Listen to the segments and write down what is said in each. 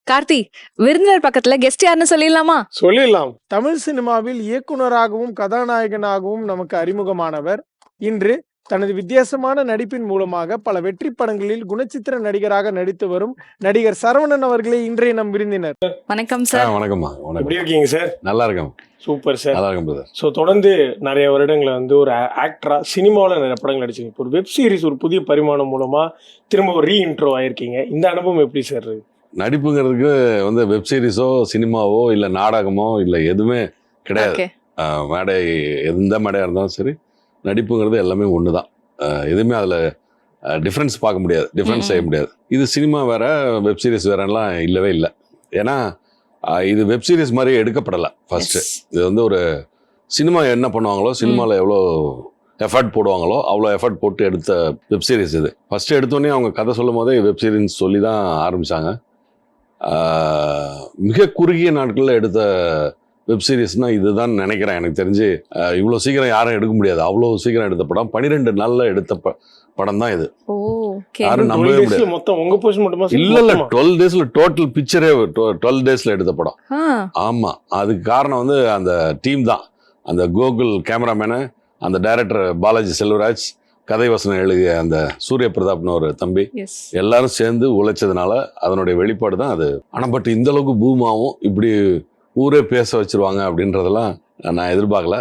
கார்த்தி, விருந்தினர் பக்கத்துல கெஸ்ட் யாருன்னு சொல்லிடலாமா? சொல்லிடலாம். தமிழ் சினிமாவில் இயக்குனராகவும் கதாநாயகனாகவும் நமக்கு அறிமுகமானவர் இன்று தனது வித்தியாசமான நடிப்பின் மூலமாக பல வெற்றி படங்களில் குணச்சித்திர நடிகராக நடித்து வரும் நடிகர் சரவணன் அவர்களே இன்றைய நம் விருந்தினர். வணக்கம் சார். வணக்கம்மா. எப்படி இருக்கீங்க சார்? நல்லா இருக்கேன். Super sir. நல்லா இருக்கும் பிரதர். ஸோ தொடர்ந்து நிறைய வருடங்களை ஒரு ஆக்டரா சினிமாவில் நிறைய படங்கள் நடிச்சிங்க. இப்போ ஒரு வெப் சீரிஸ் ஒரு புதிய பரிமாணம் மூலமா திரும்ப ஒரு ரீஇன்ட்ரோ ஆயிருக்கீங்க. இந்த அனுபவம் எப்படி சார் இருக்கு? நடிப்புங்கிறதுக்கு வெப் சீரிஸோ சினிமாவோ இல்லை நாடகமோ இல்லை எதுவுமே கிடையாது. மேடை எந்த மேடையாக இருந்தாலும் சரி, நடிப்புங்கிறது எல்லாமே ஒன்று தான். எதுவுமே அதில் டிஃப்ரென்ஸ் பார்க்க முடியாது, டிஃப்ரென்ஸ் செய்ய முடியாது. இது சினிமா வேற, வெப் சீரிஸ் வேறலாம் இல்லவே இல்லை. ஏன்னா இது வெப் சீரிஸ் மாதிரி எடுக்கப்படலை. ஃபர்ஸ்ட்டு இது ஒரு சினிமா என்ன பண்ணுவாங்களோ, சினிமாவில் எவ்வளோ எஃபர்ட் போடுவாங்களோ அவ்வளோ எஃபர்ட் போட்டு எடுத்த வெப் சீரிஸ் இது. ஃபஸ்ட்டு எடுத்தோடனே அவங்க கதை சொல்லும் போதே வெப் சீரிஸ் சொல்லி தான் ஆரம்பித்தாங்க. மிக குறுகிய நாட்களில் எடுத்த வெப் சீரிஸ்னால் இதுதான் நினைக்கிறேன். எனக்கு தெரிஞ்சு இவ்வளோ சீக்கிரம் யாரும் எடுக்க முடியாது. அவ்வளோ சீக்கிரம் எடுத்த படம் 12 நாளில் எடுத்த படம் தான் இது. யாரும் நம்பவே முடியாது. இல்ல 12 டேஸ்ல டோட்டல் பிக்சரே 12 டேஸ்ல எடுத்த படம். ஆமா, அதுக்கு காரணம் அந்த டீம் தான். அந்த கோகுல் கேமராமேனு, அந்த டைரக்டர் பாலாஜி செல்வராஜ், கதை வசனம் எழுதிய அந்த சூரிய பிரதாப்னு ஒரு தம்பி, எல்லாரும் சேர்ந்து உழைச்சதுனால அதனுடைய வெளிப்பாடு தான் அது. ஆனால் பட் இந்த அளவுக்கு பூமாவும் இப்படி ஊரே பேச வச்சிருவாங்க அப்படின்றதெல்லாம் நான் எதிர்பார்க்கல.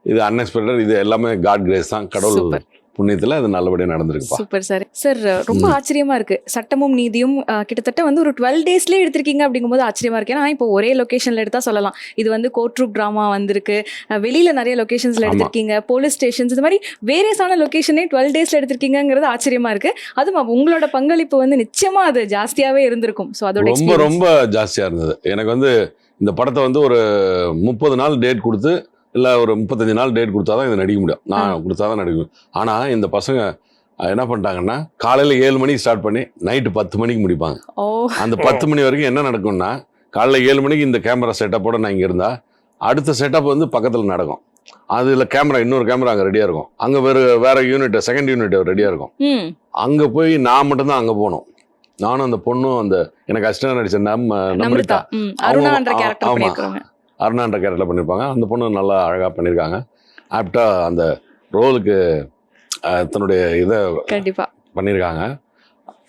இது அன்எக்ஸ்பெக்டட். இது எல்லாமே காட் கிரேஸ் தான், கடவுள் புண்ணியத்துல அது நல்லபடியாக நடந்திருக்கு. Super sir. சார் ரொம்ப ஆச்சரியமா இருக்கு. சட்டமும் நீதியும் கிட்டத்தட்ட ஒரு 12 டேஸ்லேயே எடுத்திருக்கீங்க அப்படிங்கும்போது ஆச்சரியமா இருக்கு. ஏன்னா இப்போ ஒரே லொகேஷன்ல எடுத்தா சொல்லலாம். இது கோர்ட் ரூம் டிராமா வந்திருக்கு, வெளியில நிறைய லொகேஷன்ஸ்ல எடுத்திருக்கீங்க, போலீஸ் ஸ்டேஷன்ஸ், இந்த மாதிரி வேரியஸான லொகேஷனே 12 டேஸ்ல எடுத்திருக்கீங்கிறது ஆச்சரியமா இருக்கு. அதுவும் உங்களோட பங்களிப்பு நிச்சயமா அது ஜாஸ்தியாவே இருந்திருக்கும். ஸோ அதோட ரொம்ப ரொம்ப ஜாஸ்தியா இருந்தது. எனக்கு இந்த படத்தை ஒரு 30 நாள் டேட் கொடுத்து, இல்லை ஒரு 35 நாள் டேட் கொடுத்தா தான் இதை நடிக்க முடியும். நான் கொடுத்தா தான் நடிக்க முடியும். ஆனால் இந்த பசங்க என்ன பண்ணிட்டாங்கன்னா, காலையில் 7 மணிக்கு ஸ்டார்ட் பண்ணி நைட்டு 10 மணிக்கு முடிப்பாங்க. அந்த 10 மணி வரைக்கும் என்ன நடக்கும்னா, காலையில் 7 மணிக்கு இந்த கேமரா செட்டப்போட நான் இங்கே இருந்தால், அடுத்த செட்டப் பக்கத்தில் நடக்கும். அதில் கேமரா, இன்னொரு கேமரா அங்கே ரெடியாக இருக்கும். அங்கே வேற யூனிட், செகண்ட் யூனிட் ரெடியாக இருக்கும். அங்கே போய் நான் மட்டும்தான் அங்கே போகணும். நானும் அந்த பொண்ணும், எனக்கு அசிஸ்டன்ட் நடிச்ச நம்ரிதா, அருணான்ற கேரக்டர் பண்ணியிருப்பாங்க. அந்த பொண்ணு நல்லா அழகாக பண்ணியிருக்காங்க. ஆப்டாக அந்த ரோலுக்கு தன்னுடைய இதை பண்ணியிருக்காங்க.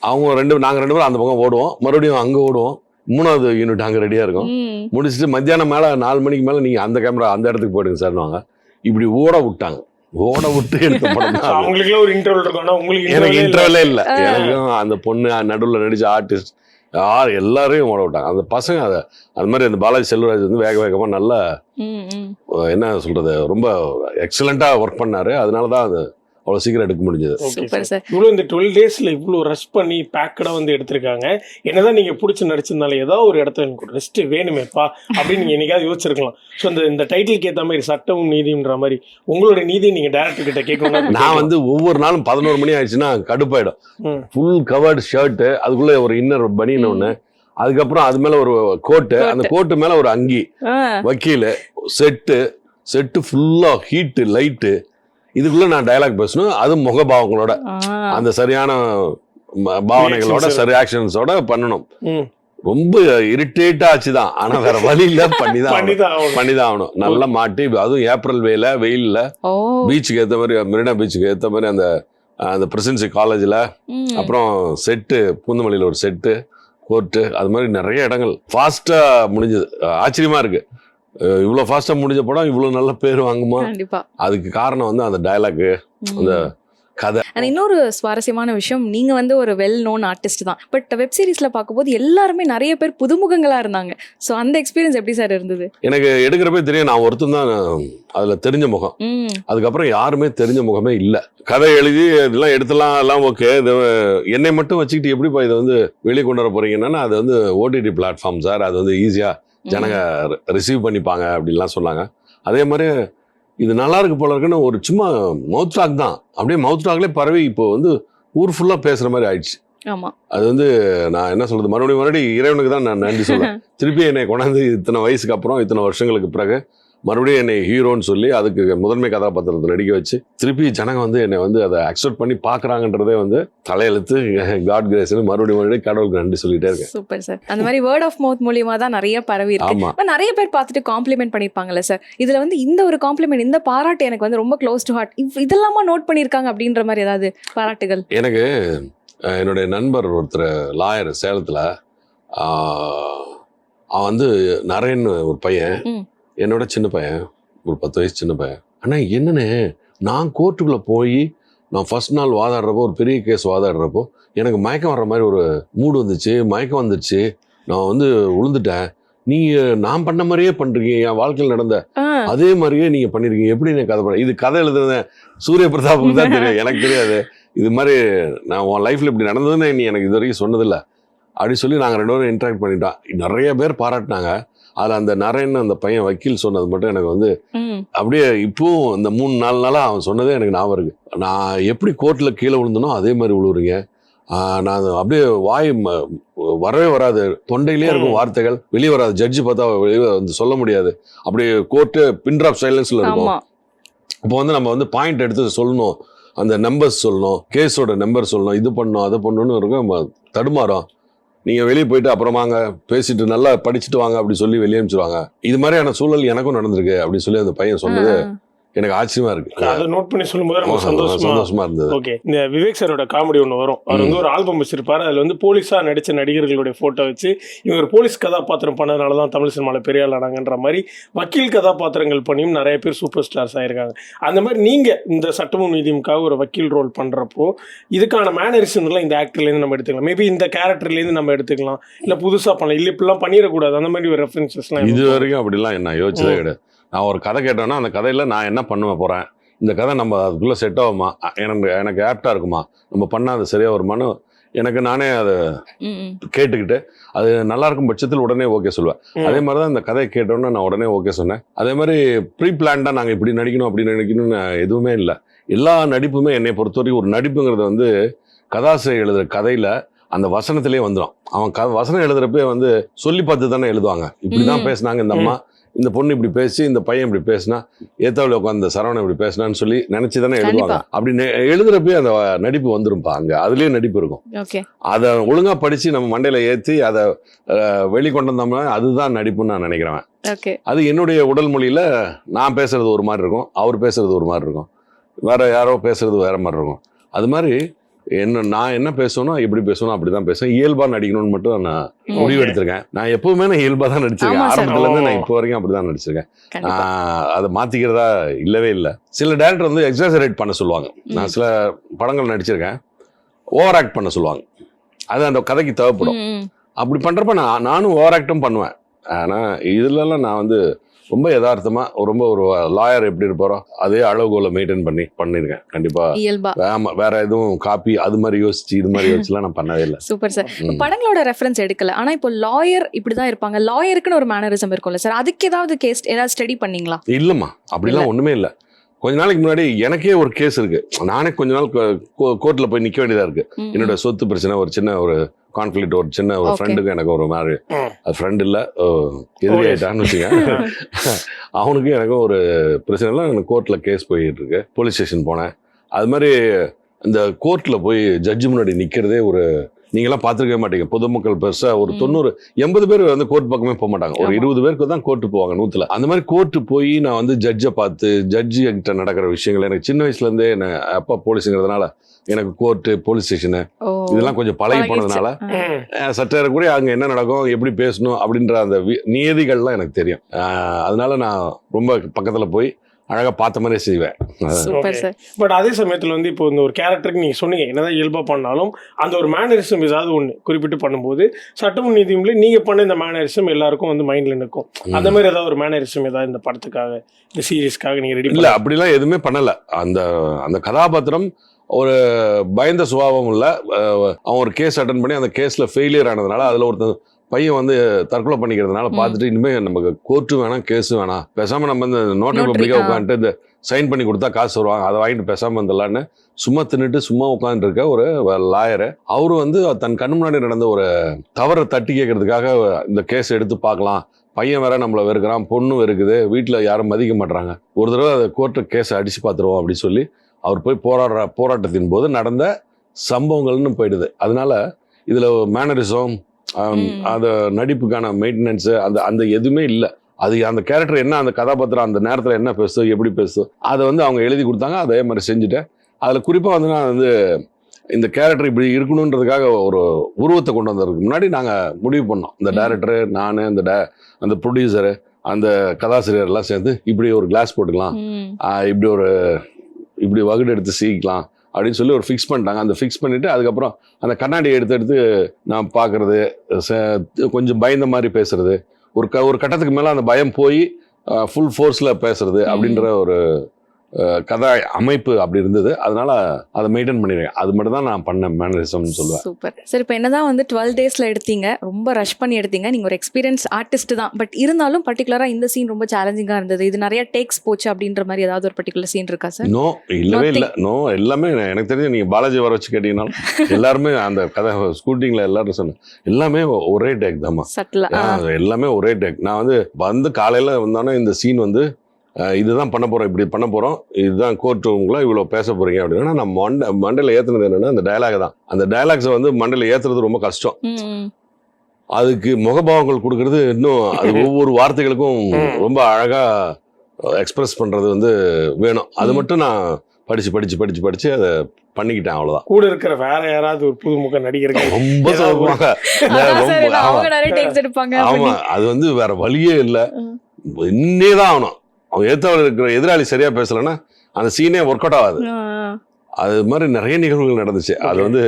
நாங்கள் ரெண்டு பேரும் அந்த பக்கம் ஓடுவோம், மறுபடியும் அங்கே ஓடுவோம். 3வது யூனிட் அங்கே ரெடியாக இருக்கும். முடிச்சுட்டு மத்தியானம் மேலே 4 மணிக்கு மேலே நீங்கள் அந்த கேமரா அந்த இடத்துக்கு போயிடுங்க சார்னுவாங்க. இப்படி ஓட விட்டு எடுத்த படம் தான். எனக்கு இன்டர்வலே இல்லை. எனக்கும் அந்த பொண்ணு நடுவில் நடிச்ச ஆர்டிஸ்ட் எல்லாரையும் ஓட விட்டாங்க. அந்த பசங்க அது மாதிரி அந்த பாலாஜி செல்வராஜ் வேக வேகமாக நல்லா என்ன சொல்றது, ரொம்ப எக்ஸலண்டா ஒர்க் பண்ணாரு. அதனாலதான் அது அவ்வளவு சீக்கிரம் எடுக்க முடிஞ்சது. இவ்வளவு இந்த 12 டேஸ்ல இவ்வளவு ரஷ் பண்ணி பேக்கடா எடுத்திருக்காங்க. என்னதான் நீங்க பிடிச்சி நடிச்சிருந்தாலும் ஏதாவது ஒரு இடத்துல எனக்கு ரெஸ்ட் வேணுமேப்பா அப்படின்னு நீங்க என்னைக்காவது யோசிச்சிருக்கலாம். ஸோ இந்த டைட்டிலுக்கு ஏற்ற மாதிரி சட்டமும் நீதின்ற மாதிரி உங்களோட நீதியை நீங்க டைரக்டர் கிட்ட கேட்கணும். நான் ஒவ்வொரு நாளும் 11 மணி ஆயிடுச்சுன்னா கடுப்பாயிடும். ஃபுல் கவர்டு ஷர்ட், அதுக்குள்ள ஒரு இன்னர் பனியன் ஒண்ணு, அதுக்கப்புறம் அது மேல ஒரு கோட்டு, அந்த கோட்டு மேல ஒரு அங்கி, வக்கீல், செட்டு ஃபுல்லா ஹீட்டு லைட்டு, இதுக்குள்ள நான் டயலாக் பேசணும். அது முகபாவங்களோட, அந்த சரியான பாவனைகளோட, சரி ஆக்ஷன்ஸோட பண்ணணும். ரொம்ப இரிட்டேட்டா ஆச்சுதான். ஆனா வேற வழியில பண்ணிதான் ஆகணும். நல்லா மாட்டி, அதுவும் ஏப்ரல் வெயில்ல பீச்சுக்கு ஏத்த மாதிரி, மெரினா பீச்சுக்கு ஏத்த மாதிரி அந்த பிரசிடென்சி காலேஜ்ல, அப்புறம் செட்டு பூந்தமல்லியில ஒரு செட்டு, கோர்ட்டு, அது மாதிரி நிறைய இடங்கள் ஃபாஸ்டா முடிஞ்சது. ஆச்சரியமா இருக்கு, இவ்வளவு ஃபாஸ்டா முடிஞ்ச படம் இவ்வளவு நல்ல பேர் வாங்குமா? அதுக்கு காரணம் அந்த டயலாக், அந்த கதை. இன்னொரு சுவாரஸ்யமான விஷயம், நீங்க ஒரு வெல் நோன் ஆர்டிஸ்ட் தான். பட் வெப் சீரிஸ்ல பார்க்கும்போது எல்லாருமே நிறைய பேர் புதுமுகங்களா இருந்தாங்க. ஸோ அந்த எக்ஸ்பீரியன்ஸ் எப்படி சார் இருந்தது? எனக்கு எடுக்கிறப்பே தெரியும், நான் ஒருத்தன் தான் அதுல தெரிஞ்ச முகம். அதுக்கப்புறம் யாருமே தெரிஞ்ச முகமே இல்லை. கதை எழுதி இதெல்லாம் எடுத்துலாம் எல்லாம் ஓகே. என்னை மட்டும் வச்சுக்கிட்டு எப்படிப்பா இதை வெளியே கொண்டு வர போறீங்கன்னா, அது ஓடிடி பிளாட்ஃபார்ம் சார், அது ஈஸியா ஜனங்க ரிசீவ் பண்ணிப்பாங்க அப்படின்லாம் சொன்னாங்க. அதே மாதிரி இது நல்லா இருக்கு போல இருக்குன்னு ஒரு சும்மா மவுத் டாக் தான், அப்படியே மவுத் டாக்லேயே பரவி இப்போ ஊர் ஃபுல்லா பேசுற மாதிரி ஆயிடுச்சு. அது நான் என்ன சொல்றது, மறுபடியும் இறைவனுக்கு தான் நான் நன்றி சொல்றேன். திருப்பி என்னை கொண்டாந்து இத்தனை வயசுக்கு அப்புறம், இத்தனை வருஷங்களுக்கு பிறகு மறுபடியும் என்னை ஹீரோன்னு சொல்லி அதுக்கு முதன்மை கதாபாத்திரத்தை நடிக்க வச்சு திருப்பி ஜனங்க வந்து என்னை வந்து அதை அக்செப்ட் பண்ணி பார்க்குறாங்கன்றதே வந்து தலையெழுத்து. காட் கிரேஸ்னு மறுபடியும் கடவுளுக்கு நன்றி சொல்லிட்டே இருக்கேன். Super sir. அந்த மாதிரி வேர்ட் ஆஃப் மவுத் மூலியமா தான் நிறைய பரவி இருக்கு. ஆமா. நிறைய பேர் பார்த்துட்டு காம்ப்ளிமெண்ட் பண்ணிருப்பாங்கல்ல சார், இதுல வந்து இந்த ஒரு காம்ப்ளிமெண்ட், இந்த பாராட்டு எனக்கு வந்து ரொம்ப க்ளோஸ் டு ஹார்ட், இதெல்லாமா நோட் பண்ணிருக்காங்க அப்படின்ற மாதிரி ஏதாவது பாராட்டுகள்? எனக்கு என்னுடைய நண்பர் ஒருத்தர் லாயர் சேலத்தில், அவன் வந்து நரேன் ஒரு பையன், என்னோட சின்ன பையன், ஒரு 10 வயசு சின்ன பையன். ஆனால் என்னன்னு நான் கோர்ட்டுக்குள்ளே போய் நான் ஃபர்ஸ்ட் நாள் வாதாடுறப்போ, ஒரு பெரிய கேஸ் வாதாடுறப்போ எனக்கு மயக்கம் வர்ற மாதிரி ஒரு மூடு வந்துச்சு, மயக்கம் வந்துச்சு, நான் வந்து விழுந்துட்டேன். நான் பண்ண மாதிரியே பண்றீங்க, என் வாழ்க்கையில் நடந்த அதே மாதிரியே நீங்க பண்ணிருக்கீங்க, எப்படி எனக்கு கதை பண்ண, இது கதை எழுதுனேன் சூரிய பிரதாப்புக்கு தான் தெரியும், எனக்கு தெரியாது. இது மாதிரி நான் உன் லைஃப்ல இப்படி நடந்ததுன்னு நீ எனக்கு இது வரைக்கும் சொன்னதில்லை அப்படி சொல்லி நாங்கள் 2 பேரும் இன்ட்ராக்ட் பண்ணிட்டோம். நிறைய பேர் பாராட்டினாங்க. அதில் அந்த நரேன்னு அந்த பையன் வக்கீல் சொன்னது மட்டும் எனக்கு வந்து அப்படியே இப்பவும் இந்த 3-4 நாளாக அவன் சொன்னதே எனக்கு ஞாபகம் இருக்கு. நான் எப்படி கோர்ட்டில் கீழே விழுந்தனோ அதே மாதிரி விழுவுறீங்க, நான் அப்படியே வாய் வரவே வராது, தொண்டையிலே இருக்கும் வார்த்தைகள் வெளியே வராது, ஜட்ஜி பார்த்தா வெளியே வந்து சொல்ல முடியாது, அப்படியே கோர்ட்டு பின் ட்ராப் சைலன்ஸ்ல இருக்கும். இப்போ வந்து நம்ம வந்து பாயிண்ட் எடுத்து சொல்லணும், அந்த நம்பர்ஸ் சொல்லணும், கேஸோட நம்பர் சொல்லணும், இது பண்ணணும் அதை பண்ணணும்னு இருக்கும், தடுமாறும். நீங்கள் வெளியே போயிட்டு அப்புறமாங்க பேசிட்டு நல்லா படிச்சுட்டு வாங்க அப்படி சொல்லி வெளியே அனுப்பிச்சிருவாங்க. இது மாதிரியான சூழல் எனக்கும் நடந்திருக்கு அப்படி சொல்லி அந்த பையன் சொன்னது எனக்கு ஆச்சரியமா இருக்கு. அதை நோட் பண்ணி சொல்லும்போது ரொம்ப சந்தோஷமா இருந்தது. ஓகே, இந்த விவேக் சாரோட காமெடி ஒன்று வரும். அவர் வந்து ஒரு ஆல்பம் வச்சிருப்பாரு. அதுல வந்து போலீஸா நடிச்ச நடிகர்களுடைய போட்டோ வச்சு இவங்க ஒரு போலீஸ் கதாபாத்திரம் பண்ணதுனாலதான் தமிழ் சினிமாவில் பெரிய ஆளானாங்கன்ற மாதிரி வக்கீல் கதாபாத்திரங்கள் பண்ணியும் நிறைய பேர் சூப்பர் ஸ்டார்ஸ் ஆயிருக்காங்க. அந்த மாதிரி நீங்க இந்த சட்டமும் நீதியும்காக ஒரு வக்கீல் ரோல் பண்றப்போ இதுக்கான மேனரிசம்லாம் இந்த ஆக்டர்லேருந்து நம்ம எடுத்துக்கலாம், மேபி இந்த கேரக்டர்லேருந்து நம்ம எடுத்துக்கலாம், இல்ல புதுசா பண்ணலாம், இல்ல இப்படிலாம் பண்ணிடக்கூடாது, அந்த மாதிரி ஒரு ரெஃபரன்சஸ்லாம் இது வரைக்கும் அப்படிலாம் என்ன யோசிச்சதே கிடையாது. நான் ஒரு கதை கேட்டேன்னா அந்த கதையில் நான் என்ன பண்ணுவேன் போகிறேன், இந்த கதை நம்ம அதுக்குள்ளே செட் ஆகுமா, எனக்கு ஆப்டாக இருக்குமா, நம்ம பண்ணால் அது சரியாக வருமானு எனக்கு நானே அதை கேட்டுக்கிட்டு அது நல்லா இருக்கும் பட்சத்தில் உடனே ஓகே சொல்லுவேன். அதே மாதிரி தான் இந்த கதையை கேட்டோன்னே நான் உடனே ஓகே சொன்னேன். அதே மாதிரி ப்ரீ பிளான்டாக நாங்கள் இப்படி நடிக்கணும் அப்படி நடிக்கணும்னு எதுவுமே இல்லை. எல்லா நடிப்புமே என்னை பொறுத்த வரைக்கும் ஒரு நடிப்புங்கிறது வந்து கதாசிரியர் எழுதுகிற கதையில் அந்த வசனத்திலே வந்துடும். அவன் வசனம் எழுதுறப்பே வந்து சொல்லி பார்த்து தானே எழுதுவாங்க, இப்படி தான் பேசினாங்க இந்த அம்மா, இந்த பொண்ணு இப்படி பேசி, இந்த பையன் இப்படி பேசினா, ஏத்தாவில் உட்காந்து சரவணன் இப்படி பேசினான்னு சொல்லி நினைச்சு தானே எழுதுவாங்க. அப்படி எழுதுறப்பே அந்த நடிப்பு வந்துரும்பா, அங்க அதுலயே நடிப்பு இருக்கும். அதை ஒழுங்கா படிச்சு நம்ம மண்டையில ஏற்றி அதை வெளிக்கொண்டு வந்தோம்னா அதுதான் நடிப்புன்னு நான் நினைக்கிறேன். அது என்னுடைய உடல் மொழியில நான் பேசுறது ஒரு மாதிரி இருக்கும், அவர் பேசுறது ஒரு மாதிரி இருக்கும், வேற யாரோ பேசுறது வேற மாதிரி இருக்கும். அது மாதிரி நான் என்ன பேசணும் எப்படி பேசணும் அப்படிதான் பேசுவேன். இயல்பா நடிக்கணும்னு மட்டும் நான் முடிவு எடுத்திருக்கேன். நான் எப்பவுமே நான் இயல்பா தான் நடிச்சிருக்கேன், ஆரம்பத்துல இருந்து நான் இப்போ வரைக்கும் அப்படிதான் நடிச்சிருக்கேன். அதை மாத்திக்கிறதா இல்லவே இல்லை. சில டேரக்டர் வந்து எக்ஸாஜரேட் பண்ண சொல்லுவாங்க. நான் சில படங்கள் நடிச்சிருக்கேன், ஓவர் ஆக்ட் பண்ண சொல்லுவாங்க, அது அந்த கதைக்கு தேவைப்படும். அப்படி பண்றப்ப நானும் ஓவர் ஆக்டும் பண்ணுவேன். ஆனா இதுலலாம் நான் வந்து ரொம்ப யதார்த்தமா ரொம்ப ஒரு லாயர் எப்படி இருப்பாரோ அதே அளவுகோலை மெயின்டைன் பண்ணிருக்கேன். கண்டிப்பா வேற எதுவும் காப்பி அது மாதிரி யோசிச்சு இது மாதிரி யோசிச்சுலாம் நான் பண்ணவே இல்லை. Super sir. படங்களோட ரெஃபரன்ஸ் எடுக்கல, ஆனா இப்போ லாயர் இப்படிதான் இருப்பாங்க, லாயருக்குன்னு ஒரு மேனரிசம் இருக்கும்ல சார், அதுக்கு ஏதாவது கேஸ் ஏதாவது ஸ்டடி பண்ணீங்களா? இல்லம்மா, அப்படிலாம் ஒண்ணுமே இல்லை. கொஞ்ச நாளைக்கு முன்னாடி எனக்கே ஒரு கேஸ் இருக்கு. நானே கொஞ்ச நாள் கோர்ட்ல போய் நிக்க வேண்டியதா இருக்கு. என்னோட சொத்து பிரச்சனை, ஒரு சின்ன ஒரு கான்ஃபிளிக்ட், ஒரு சின்ன ஒரு ஃப்ரெண்டுக்கு எனக்கு ஒரு மாதிரி, அது ஃப்ரெண்ட் இல்லை எதிரி ஆயிட்டான்னு வச்சுக்க, அவனுக்கு எனக்கும் ஒரு பிரச்சனை இல்லை. எனக்கு கோர்ட்ல கேஸ் போயிட்டு இருக்கு, போலீஸ் ஸ்டேஷன் போனேன். அது மாதிரி இந்த கோர்ட்ல போய் ஜட்ஜி முன்னாடி நிக்கிறதே ஒரு நீங்களாம் பார்த்துருக்கவே மாட்டீங்க. பொதுமக்கள் பெருசா ஒரு 90-80 பேர் வந்து கோர்ட் பக்கமே போக மாட்டாங்க, ஒரு 20 பேருக்கு தான் கோர்ட்டு போவாங்க 100ல. அந்த மாதிரி கோர்ட்டு போய் நான் வந்து ஜட்ஜை பார்த்து ஜட்ஜி கிட்ட நடக்கிற விஷயங்கள் எனக்கு சின்ன வயசுல இருந்தே அப்பா போலீஸுங்கிறதுனால எனக்கு கோர்ட்டு போலீஸ் ஸ்டேஷனு இதெல்லாம் கொஞ்சம் பழகி போனதுனால சற்றேறக்குறைய அங்கே என்ன நடக்கும் எப்படி பேசணும் அப்படின்ற அந்த நியதிகள்லாம் எனக்கு தெரியும். அதனால நான் ரொம்ப பக்கத்துல போய் அழகா பார்த்த மாதிரியே செய்வேன். பட் அதே சமயத்தில் வந்து இப்போ இந்த ஒரு கேரக்டருக்கு நீங்கள் சொன்னீங்க என்னதான் இயல்பாக பண்ணாலும் அந்த ஒரு மேனரிசம் ஏதாவது ஒன்று குறிப்பிட்டு பண்ணும்போது சட்டமும் நீதியும்ல நீங்கள் பண்ண இந்த மேனரிசம் எல்லாருக்கும் வந்து மைண்டில் நிற்கும். அந்த மாதிரி ஏதாவது ஒரு மேனரிசம் ஏதாவது இந்த படத்துக்காக இந்த சீரீஸ்க்காக நீங்கள் ரெடி இல்லை? அப்படிலாம் எதுவுமே பண்ணலை. அந்த கதாபாத்திரம் ஒரு பயந்த சுபாவம் இல்லை. அவன் ஒரு கேஸ் அட்டன் பண்ணி அந்த கேஸில் ஃபெயிலியர் ஆனதுனால அதில் ஒருத்தன் பையன் வந்து தற்கொலை பண்ணிக்கிறதுனால பார்த்துட்டு இனிமே நமக்கு கோர்ட்டு வேணாம் கேஸும் வேணாம், பேசாம நம்ம இந்த நோட்டரி Notary, பப்ளிக்கா உட்காந்துட்டு இந்த சைன் பண்ணி கொடுத்தா காசு வருவாங்க, அதை வாங்கிட்டு பேசாம வந்துடலான்னு சும்மா தின்னுட்டு சும்மா உட்காந்துட்டு இருக்க ஒரு லாயரு. அவரு வந்து தன் கண்ணு முன்னாடி நடந்த ஒரு தவறை தட்டி கேட்கறதுக்காக இந்த கேஸ் எடுத்து பார்க்கலாம், பையன் வேற நம்மள வெறுக்கிறான், பொண்ணும் இருக்குது, வீட்டில் யாரும் மதிக்க மாட்டாங்க, ஒரு தடவை அதை கோர்ட்டு கேஸை அடிச்சு பார்த்துருவோம் அப்படின்னு சொல்லி அவர் போய் போராட்டத்தின் போது நடந்த சம்பவங்கள்னு போயிடுது. அதனால இதுல மேனரிசம், அந்த நடிப்புக்கான மெயின்டெனன்ஸு அந்த எதுவுமே இல்லை. அது அந்த கேரக்டர் என்ன, அந்த கதாபாத்திரம் அந்த நேரத்தில் என்ன பேசும், எப்படி பேசும், அதை வந்து அவங்க எழுதி கொடுத்தாங்க, அதே மாதிரி செஞ்சுட்டேன். அதில் குறிப்பாக வந்து நான் வந்து இந்த கேரக்டர் இப்படி இருக்கணுன்றதுக்காக ஒரு உருவத்தை கொண்டு வந்ததுக்கு முன்னாடி நாங்கள் முடிவு பண்ணோம். இந்த டைரக்டரு, நான், அந்த ப்ரொடியூசரு, அந்த கதாசிரியர் எல்லாம் சேர்ந்து இப்படி ஒரு கிளாஸ் போட்டுக்கலாம், இப்படி வகுடு எடுத்து சீக்கலாம் அப்படின்னு சொல்லி ஒரு ஃபிக்ஸ் பண்ணிட்டாங்க. அந்த ஃபிக்ஸ் பண்ணிவிட்டு அதுக்கப்புறம் அந்த கண்ணாடியை எடுத்து நான் பார்க்குறது, கொஞ்சம் பயந்த மாதிரி பேசுறது, ஒரு கட்டத்துக்கு மேலே அந்த பயம் போய் ஃபுல் ஃபோர்ஸில் பேசுறது அப்படின்ற ஒரு கதை அமைப்பு அப்படி இருந்தது. அதனால அதை மெயின்டைன் பண்ணிடுறேன். அது மட்டும் தான் நான் பண்ண மேனரிசம்னு சொல்லுவேன். Super sir. இப்போ என்னதான் வந்து 12 டேஸில் எடுத்தீங்க, ரொம்ப ரஷ் பண்ணி எடுத்தீங்க, நீங்கள் ஒரு எக்ஸ்பீரியன்ஸ் ஆர்டிஸ்ட் தான், பட் இருந்தாலும் பர்டிகுலராக இந்த சீன் ரொம்ப சேலஞ்சிங்காக இருந்தது, இது நிறைய டேக்ஸ் போச்சு அப்படின்ற மாதிரி ஏதாவது ஒரு பர்டிகுலர் சீன் இருக்கா சார்? நோ, இல்லவே இல்லை. நோ, எல்லாமே எனக்கு தெரிஞ்சு நீங்கள் பாலாஜி வர வச்சு கேட்டீங்கன்னாலும் எல்லாருமே அந்த கதை ஸ்கூட்டிங்கில் எல்லாரும் சொன்னேன், எல்லாமே ஒரே டேக் தாம்மா, சட்டில் எல்லாமே ஒரே டேக். நான் வந்து காலையில் வந்தோன்னே இந்த சீன் வந்து இதுதான் பண்ண போகிறோம், இப்படி பண்ண போகிறோம், இதுதான் கோர்ட் ரூம்குள்ள இவ்வளோ பேச போகிறீங்க அப்படின்னா நான் மண்டையில் ஏற்றுனது என்னென்னா அந்த டயலாக் தான். அந்த டயலாக்ஸை வந்து மண்டையில் ஏற்றுறது ரொம்ப கஷ்டம். அதுக்கு முகபாவங்கள் கொடுக்கறது இன்னும் அது ஒவ்வொரு வார்த்தைகளுக்கும் ரொம்ப அழகாக எக்ஸ்பிரஸ் பண்ணுறது வந்து வேணும். அது மட்டும் நான் படித்து அதை பண்ணிக்கிட்டேன், அவ்வளோதான். கூட இருக்கிற வேற யாராவது ஒரு புதுமுக நடிகர்கள் ரொம்ப சொல்லுவாங்க. ஆமா, அது வந்து வேற வழியே இல்லை, இன்னேதான் ஆகணும். அவன் ஏற்றவர் இருக்கிற எதிராளி சரியா பேசலன்னா அந்த சீனே ஒர்க் அவுட் ஆகாது. அது மாதிரி நிறைய நிகழ்வுகள் நடந்துச்சு. அது வந்து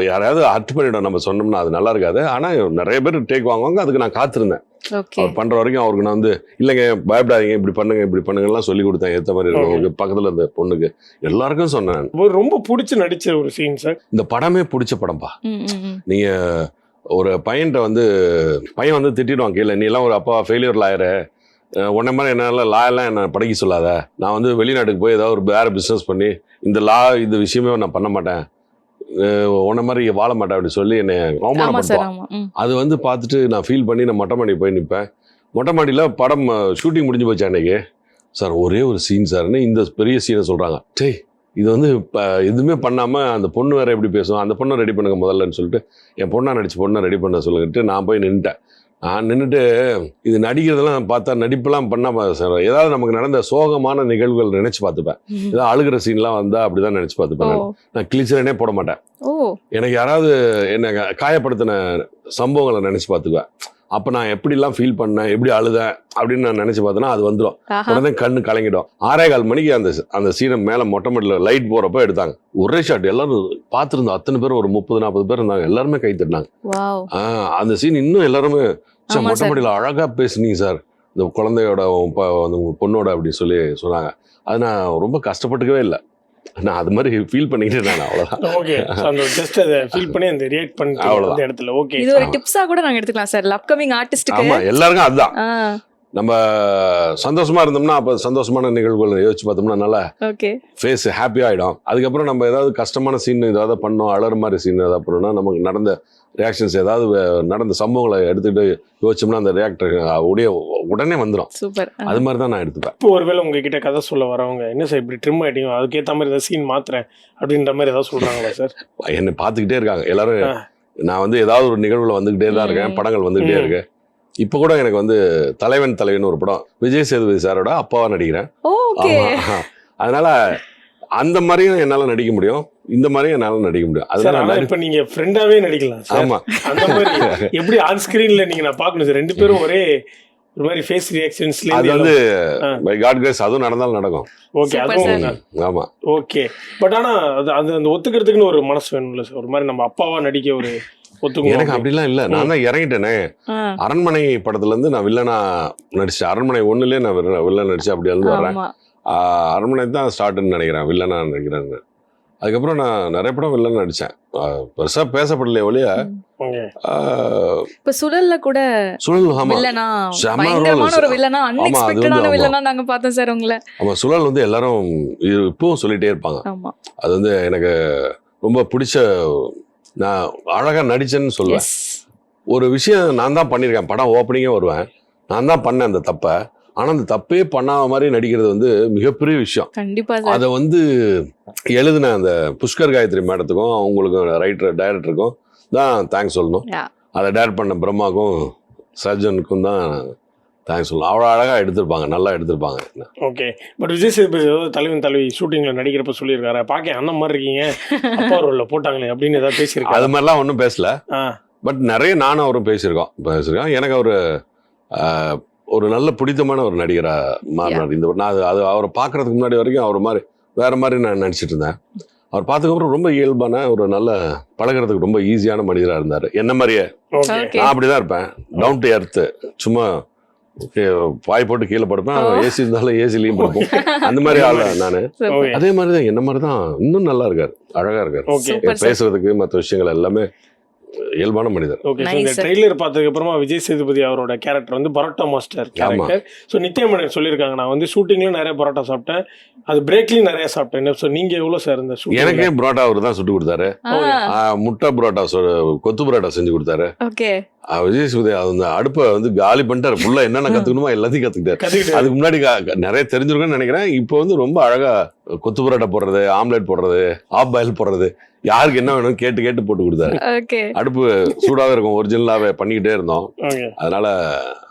யாரையாவது ஹர்ட் பண்ணிடும் நம்ம சொன்னோம்னா அது நல்லா இருக்காது. ஆனால் நிறைய பேர் டேக் வாங்குவாங்க, அதுக்கு நான் காத்திருந்தேன். அவர் பண்ற வரைக்கும் அவருக்கு நான் வந்து இல்லைங்க பயப்படாதீங்க, இப்படி பண்ணுங்கலாம் சொல்லி கொடுத்தேன். ஏற்ற மாதிரி இருக்கவங்களுக்கு, பக்கத்துல இருந்த பொண்ணுக்கு, எல்லாருக்கும் சொன்னேன். ரொம்ப பிடிச்சி நடிச்ச ஒரு சீன் சார். இந்த படமே பிடிச்ச படம்பா. நீங்க ஒரு பையன் வந்து திட்டிடுவான் கீழே, நீ எல்லாம் ஒரு அப்பா ஃபெயிலியர் லாயரு, உன்ன மாதிரி என்னால் லாயெல்லாம் என்ன படிக்க சொல்லாத, நான் வந்து வெளிநாட்டுக்கு போய் ஏதாவது ஒரு வேறு பிஸ்னஸ் பண்ணி இந்த விஷயமே நான் பண்ண மாட்டேன், உன்ன மாதிரி வாழ மாட்டேன் அப்படி சொல்லி என்னை அவமானப்படுத்துவான். அது வந்து பார்த்துட்டு நான் ஃபீல் பண்ணி நான் மொட்டை மாடி போய் நிற்பேன். மொட்டை மாடியில் படம் ஷூட்டிங் முடிஞ்சு போச்சு அன்னைக்கு. சார் ஒரே ஒரு சீன் சார்னு இந்த பெரிய சீனை சொல்கிறாங்க. டேய், இது வந்து இப்போ எதுவுமே பண்ணாமல் அந்த பொண்ணு வேறு எப்படி பேசுவோம், அந்த பொண்ணை ரெடி பண்ணுங்க முதல்லன்னு சொல்லிட்டு என் பொண்ணை ரெடி பண்ண சொல்லிட்டு நான் போய் நின்றுட்டேன். நான் நின்றுட்டு இது நடிக்கிறதெல்லாம் பார்த்தா, நடிப்பெல்லாம் பண்ணாமல் சார் ஏதாவது நமக்கு நடந்த சோகமான நிகழ்வுகள் நினைச்சு பார்த்துப்பேன். ஏதாவது அழுகிற சீன்லாம் வந்தால் அப்படிதான் நினைச்சு பார்த்துப்பேன். நான் கிளிச்சரனே போட மாட்டேன். எனக்கு யாராவது என்னை காயப்படுத்தின சம்பவங்களை நினைச்சு பார்த்துக்குவேன். அப்போ நான் எப்படிலாம் ஃபீல் பண்ணேன், எப்படி அழுதேன் அப்படின்னு நான் நினைச்சு பார்த்தேன்னா அது வந்துடும். உடனே கண்ணு கலங்கிடும். 6:15 மணிக்கு அந்த சீனை மேலே மொட்டை மாடியில் லைட் போகிறப்ப எடுத்தாங்க. ஒரே ஷாட். எல்லாரும் பார்த்துருந்தோம். அத்தனை பேர், ஒரு 30-40 பேர் இருந்தாங்க. எல்லாருமே கை தட்டினாங்க. அந்த சீன் இன்னும் எல்லாருமே மொட்டை மாடியில் அழகா பேசுனீங்க சார், இந்த குழந்தையோட பொண்ணோட அப்படின்னு சொல்லி சொன்னாங்க. அது நான் ரொம்ப கஷ்டப்பட்டுக்கவே இல்லை, நான் அது மாதிரி ஃபீல் பண்ணிக்கிட்டு நான் அவ்வளவுதான். ஓகே, அந்த ஜஸ்ட் அத ஃபீல் பண்ணி அந்த ரியாக்ட் பண்ணி அந்த இடத்துல. ஓகே, இது ஒரு டிப்ஸா கூட நாங்க எடுத்துக்கலாம் சார் அப்கமிங் ஆர்டிஸ்ட்க்கு. ஆமா, எல்லாருக்கும் அதுதான். நம்ம சந்தோஷமா இருந்தோம்னா அப்ப சந்தோஷமான நிகழ்வுகள் யோசிச்சு பார்த்தோம்னா நல்லா ஃபேஸ் ஹாப்பி ஆயிடும். அதுக்கப்புறம் நம்ம ஏதாவது கஷ்டமான சீன் ஏதாவது பண்ணோம், அலற மாதிரி சீன் ஏதாவது பண்ணோம்னா நமக்கு நடந்த ரியாக்ஷன்ஸ், ஏதாவது நடந்த சம்பவங்களை எடுத்துக்கிட்டு யோசிச்சோம்னா அந்த ரியாக்டர் உடனே வந்துடும். சூப்பர். அது மாதிரி தான் நான் எடுத்துப்பேன். இப்போ ஒருவேளை உங்ககிட்ட கதை சொல்ல வரவங்க, என்ன சார் இப்படி ட்ரிம் ஆயிட்டீங்க, அதுக்கேற்ற மாதிரி ஏதாவது சீன் மாத்துறேன் அப்படின்ற மாதிரி ஏதாவது சொல்றாங்களா சார்? என்னை பார்த்துக்கிட்டே இருக்காங்க எல்லாரும். நான் வந்து ஏதாவது ஒரு நிகழ்வுல வந்துகிட்டே தான் இருக்கேன், படங்கள் வந்துகிட்டே இருக்கு. இப்போ கூட எனக்கு வந்து தலைவன் ஒரு படம் விஜய் சேதுபதி சாரோட அப்பாவா நடிக்கிறேன். அதனால அந்த மாதிரியும் என்னால நடிக்க முடியும், இந்த மாதிரியும் என்னால நடிக்க முடியும். அதனால இப்ப நீங்க ஃப்ரெண்டாவே நடிக்கலாம். ஆமா, அந்த மாதிரி எப்படி ஆன் ஸ்கிரீன்ல நீங்க நான் பார்க்கணும் சார், 2 பேரும் ஒரே ஒரு மாதிரி ஃபேஸ் ரியாக்ஷன்ஸ்ல அது வந்து பை காட் கிரேஸ் அதுவும் நடந்தாலும் நடக்கும். ஓகே, அதுவும் ஆமா. ஓகே, பட் ஆனா அது அந்த ஒத்துக்கிறதுக்குன்னு ஒரு மனசு வேணும்ல சார். ஒரு மாதிரி நம்ம அப்பாவா நடிக்க ஒரு எனக்கு அப்படிலாம் இல்ல, நான் தான் இறங்கிட்டேனே. அரண்மனை படத்துல இருந்து நான் வில்லனா நடிச்சேன். அரண்மனை 1லயே நான் வில்லன் நடிச்சேன். அப்படி இருந்து வர்றேன். அரண்மனை தான் ஸ்டார்ட்னு நினைக்கிறேன், வில்லனா நினைக்கிறேன். அதுக்கப்புறம் நான் நிறைய படம் வில்லன் நடிச்சேன். பெருசா பேசப்படலையே ஒழிய ஓகே. இப்ப சுழல்ல கூட சுழல் ஆமா வில்லனா செம பயங்கரமான role. ஒரு வில்லனா ஆமா, அது வந்து அன்எக்ஸ்பெக்டடான ஆமா. வில்லனா நாங்க பார்த்தோம் சார் உங்களை. ஆமா சுழல் வந்து எல்லாரும் இப்பவும் சொல்லிட்டே இருப்பாங்க. ஆமா அது வந்து எனக்கு ரொம்ப பிடிச்ச, நான் அழகா நடிச்சேன்னு சொல்லுவேன். எஸ் ஒரு விஷயம் நான் தான் பண்ணியிருக்கேன், படம் ஓப்பனிங்கே வருவேன், நான் தான் பண்ணேன் அந்த தப்பை. ஆனால் அந்த தப்பே பண்ணாத மாதிரி நடிக்கிறது வந்து மிகப்பெரிய விஷயம். கண்டிப்பா சார். அதை வந்து எழுதின அந்த புஷ்கர் காயத்ரி மேடத்துக்கும் அவங்களுக்கும் டைரக்டருக்கும் தான் தேங்க்ஸ் சொல்லணும். Yeah. அதை டைரக்ட் பண்ண பிரம்மாக்கும் சர்ஜனுக்கும் தான் தேங்க்ஸ் சொல்லணும். அவ்வளோ அழகாக எடுத்திருப்பாங்க, நல்லா எடுத்திருப்பாங்க. ஓகே. பட் விஜய் சேதுபதி ஏதாவது தலைவன் தலைவி ஷூட்டிங்கில் நடிக்கிறப்ப சொல்லியிருக்காரு, பார்க்க அண்ணன் மாதிரி இருக்கீங்க, அப்பா ரோலில் போட்டாங்களே அப்படின்னு ஏதாவது பேசியிருக்காரு? அது மாதிரிலாம் ஒன்றும் பேசல. ஆ பட் நிறைய நானும் அவரும் பேசியிருக்கோம். எனக்கு அவர் ஒரு நல்ல பிடித்தமான ஒரு நடிகராக மாறினார். இந்த நான் அது அவரை பார்க்கறதுக்கு முன்னாடி வரைக்கும் அவர் மாதிரி வேற மாதிரி நான் நினச்சிட்டு இருந்தேன். அவர் பார்த்ததுக்கப்புறம் ரொம்ப இயல்பான ஒரு நல்ல பழகிறதுக்கு ரொம்ப ஈஸியான மனிதராக இருந்தார். என்ன மாதிரியே ஓகே. ஓகே நான் அப்படிதான் இருப்பேன், டவுன் டு எர்த்து. சும்மா பாய் போட்டு கீழே படுப்பேன், ஏசி இருந்தாலும் ஏசிலையும் படுப்போம், அந்த மாதிரி ஆள் நான். ஓகே. அதே மாதிரி தான் என்ன மாதிரி தான் இன்னும் நல்லா இருக்காரு, அழகா இருக்காரு. ஓகே. Super, sir. பேசுறதுக்கு மற்ற விஷயங்கள் எல்லாமே இயல்பான மனிதர். ஓகே. ஸோ Nice, இந்த sir. ட்ரெய்லர் பார்த்ததுக்கு அப்புறமா விஜய் சேதுபதி அவரோட கேரக்டர் வந்து பரோட்டா மாஸ்டர் கேரக்டர். ஸோ நித்யமணன் சொல்லியிருக்காங்க, நான் வந்து ஷூட்டிங்ல நிறைய பரோட்டா சாப்பிட்டேன், அது பிரேக்லயும் நிறைய சாப்பிட்டேன். ஸோ நீங்க எவ்வளவு சார் இந்த ஷூட்டிங்? எனக்கே புரோட்டா அவர் தான் சுட்டு கொடுத்தாரு. முட்டை புரோட்டா கொத்து புரோட்டா செஞ்சு கொடுத்தாரு. ஓகே விஜய் சேதுபதி அந்த அடுப்பை வந்து காலி பண்ணிட்டாரு. ஃபுல்லா என்னென்ன கத்துக்கணுமோ எல்லாத்தையும் கத்துக்கிட்டாரு. கத்துக்கிட்டு அதுக்கு முன்னாடி நிறைய தெரிஞ்சிருக்குன்னு நினைக்கிறேன். இப்போ வந்து ரொம்ப அழகா கொத்து புரோட்டா போடுறது, ஆம்லெட் போடுறது, ஆஃப் பாயில் போடுறது, யாருக்கு என்ன வேணும் கேட்டு கேட்டு போட்டு கொடுத்தாரு. ஓகே அடுப்பு சூடாவே இருக்கும், ஒரிஜினலாவே பண்ணிக்கிட்டே இருந்தோம். ஓகே. அதனால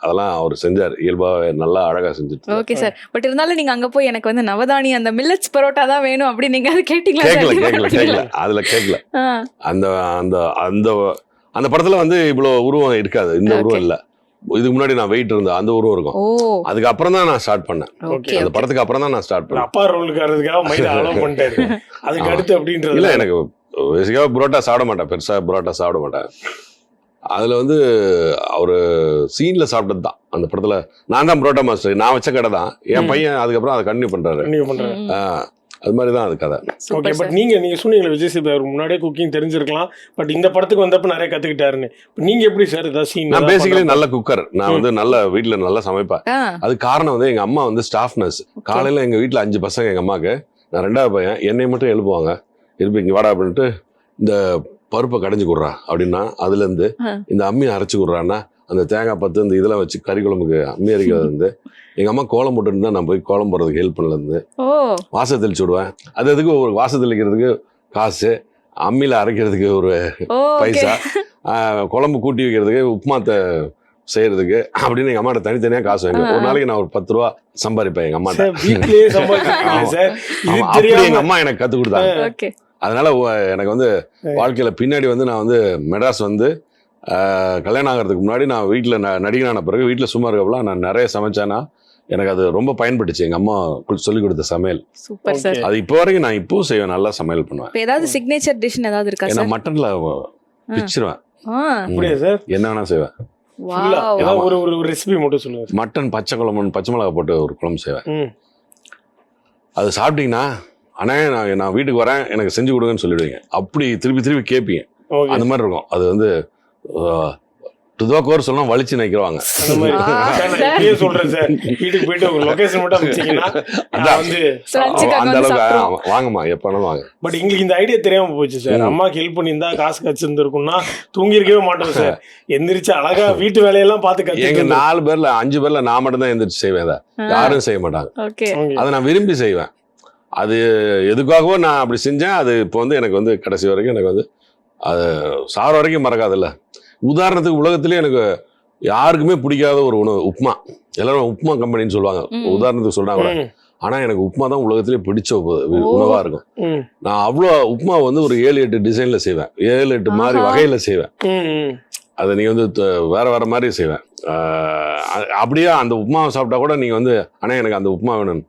அதெல்லாம் அவர் செஞ்சார், இயல்பாவே நல்லா அழகா செஞ்சுட்டு. Okay sir. பட் இருந்தாலும் நீங்க அங்க போய் எனக்கு வந்து நவதானி அந்த மில்லட்ஸ் பரோட்டா தான் வேணும் அப்படி நீங்க அது கேட்டீங்களா sir? கேட்கல அதுல கேட்கல. ஆ, அந்த அந்த அந்த அந்த படத்துல வந்து இவ்வளவு உருவம் இருக்காது, இந்த உருவம் இல்ல. இதுக்கு முன்னாடி நான் வெயிட் இருந்தேன், அந்த உருவம் இருக்கும். ஓ அதுக்கப்புறம் தான் நான் ஸ்டார்ட் பண்ணேன். ஓகே அந்த படத்துக்கு அப்புறம் தான் நான் ஸ்டார்ட் பண்ணேன். அப்பா ரோலுக்கு வர்றதுக்காக மைதா அலோவ் பண்ணிட்டாரு, அதுக்கு அடுத்து அப்படின்றது இல்ல எனக்கு பேசிக்காக புரோட்டா சாப்பிட மாட்டேன், பெருசா புரோட்டா சாப்பிட மாட்டேன். அதுல வந்து அவரு சீன்ல சாப்பிட்டது தான் அந்த படத்துல. நான் தான் புரோட்டா மாஸ்டர், நான் வச்ச கடை தான். என் பையன் அதுக்கப்புறம் அதை கண்டினியூ பண்றாரு. கண்டினியூ பண்றாரு. அது மாதிரி தான் அது கதை. ஓகே. பட் நீங்க சொன்னீங்களா விஜய் சேதுபதி அவர் முன்னாடியே குக்கிங் தெரிஞ்சிருக்கலாம், பட் இந்த படத்துக்கு வந்தப்ப நிறைய கத்துக்கிட்டாருன்னு. நீங்க எப்படி சார் ஏதாவது சீன்? நான் பேசிக்கலி நல்ல குக்கர், நான் வந்து நல்ல வீட்டுல நல்லா சமைப்பேன். ஆ, அது காரணம் வந்து எங்க அம்மா வந்து ஸ்டாஃப் நர்ஸ். காலையில எங்க வீட்டுல 5 பசங்க, எங்க அம்மாக்கு நான் 2வது பையன். என்னை மட்டும் எழுப்புவாங்க, எழுப்பி இங்க வாடா அப்படின்ட்டு இந்த பருப்பை கடைஞ்சு கொடுறா அப்படின்னா, அதுல இருந்து இந்த அம்மியை அரைச்சு கொடுறான்னா, அந்த தேங்காய் பத்து இந்த இதெல்லாம் வச்சு கறி குழம்புக்கு அம்மி அரைக்கிறது இருந்து, எங்க அம்மா கோலம் போட்டு இருந்தா நான் போய் கோலம் போடுறதுக்கு ஹெல்ப் பண்ணல இருந்து, ஓ வாசல் தெளிச்சு விடுவேன். அது எதுக்கு ஒரு வாசல் தெளிக்கிறதுக்கு காசு, அம்மியில அரைக்கிறதுக்கு ஒரு ஓ பைசா, குழம்பு கூட்டி வைக்கிறதுக்கு, உப்புமாத்தை செய்யறதுக்கு அப்படின்னு எங்க அம்மாட்ட தனித்தனியா காசு வாங்க. ஒரு நாளைக்கு நான் ஒரு 10 ரூபா சம்பாதிப்பேன் எங்க அம்மாட்ட. வீட்லயே சம்பாதிச்சிருக்கீங்க சார். இது அப்படி தெரியாம எங்க அம்மா எனக்கு கத்து கொடுத்தாங்க. ஓகே அதனால எனக்கு வந்து வாழ்க்கையில பின்னாடி வந்து நான் வந்து மெட்ராஸ் வந்து கல்யாணம் ஆகிறதுக்கு முன்னாடி நான் வீட்டில் நடிகனான பிறகு வீட்டில் சும்மா இருக்கப்பலாம் நான் நிறைய சமைச்சேன்னா எனக்கு அது ரொம்ப பயன்பட்டுச்சு. எங்க அம்மா சொல்லிக் கொடுத்த சமையல் சூப்பர் சார். அது இப்போ வரைக்கும் நான் இப்பவும் செய்வேன், நல்லா சமையல் பண்ணுவேன். இப்போ ஏதாவது சிக்னேச்சர் டிஷ் ஏதாவது இருக்கா ஏன்னா சார்? மட்டன்ல பிச்சிருவேன், அப்படியா சார்? என்ன வேணா செய்வேன். வாவ் ஏதாவது ஒரு ரெசிபி மட்டும் சொல்லுங்க. மட்டன் பச்சை குழம்பு, பச்சை மிளகா போட்டு ஒரு குழம்பு செய்வேன். ம். அது சாப்பிட்டீங்கன்னா, அண்ணே நான் வீட்டுக்கு வரேன் எனக்கு செஞ்சு கொடுங்கன்னு சொல்லிடுவீங்க. அப்படி திருப்பி திருப்பி கேட்பீங்க, ஓகே. அந்த மாதிரி இருக்கும். அது வந்து துதோக்கோர் சொன்னா வலிச்சு நிற்கிறவாங்க. அந்த மாதிரி சார், நான் இப்பயே சொல்றேன் சார், வீட்டுக்கு போயிட்டு உங்க லொகேஷன் மட்டும் அமைச்சீங்கன்னா நான் வந்து அந்த அளவுக்கு வாங்கம்மா, எப்பனாலும் வாங்க. பட் எங்களுக்கு இந்த ஐடியா தெரியாம போச்சு சார். அம்மாக்கு ஹெல்ப் பண்ணியிருந்தா காசு கச்சிருந்துருக்கும்னா தூங்கி இருக்கவே மாட்டோம் சார். எந்திரிச்சு அழகா வீட்டு வேலையெல்லாம் பார்த்து எங்க கத்துக்கிட்டு 4 பேர்ல 5 பேர்ல நான் மட்டும் தான் எந்திரிச்சு செய்வேன். அதை யாரும் செய்ய மாட்டாங்க. ஓகே அதை நான் விரும்பி செய்வேன். அது எதுக்காகவோ நான் அப்படி செஞ்சேன். அது இப்போ வந்து எனக்கு வந்து கடைசி வரைக்கும் எனக்கு வந்து அது சார வரைக்கும் மறக்காதுல்ல. உதாரணத்துக்கு உலகத்திலே எனக்கு யாருக்குமே பிடிக்காத ஒரு உணவு உப்புமா. எல்லாரும் உப்புமா கம்பெனின்னு சொல்லுவாங்க, உதாரணத்துக்கு சொல்றாங்க கூட. ஆனா எனக்கு உப்புமா தான் உலகத்திலே பிடிச்ச உணவா இருக்கும். நான் அவ்வளோ உப்புமா வந்து ஒரு 7-8 டிசைன்ல செய்வேன், 7-8 மாதிரி வகையில செய்வேன். அதை நீங்க வந்து வேற வேற மாதிரி செய்வேன். அப்படியே அந்த உப்புமாவை சாப்பிட்டா கூட நீங்க வந்து ஆனா எனக்கு அந்த உப்புமா வேணும்.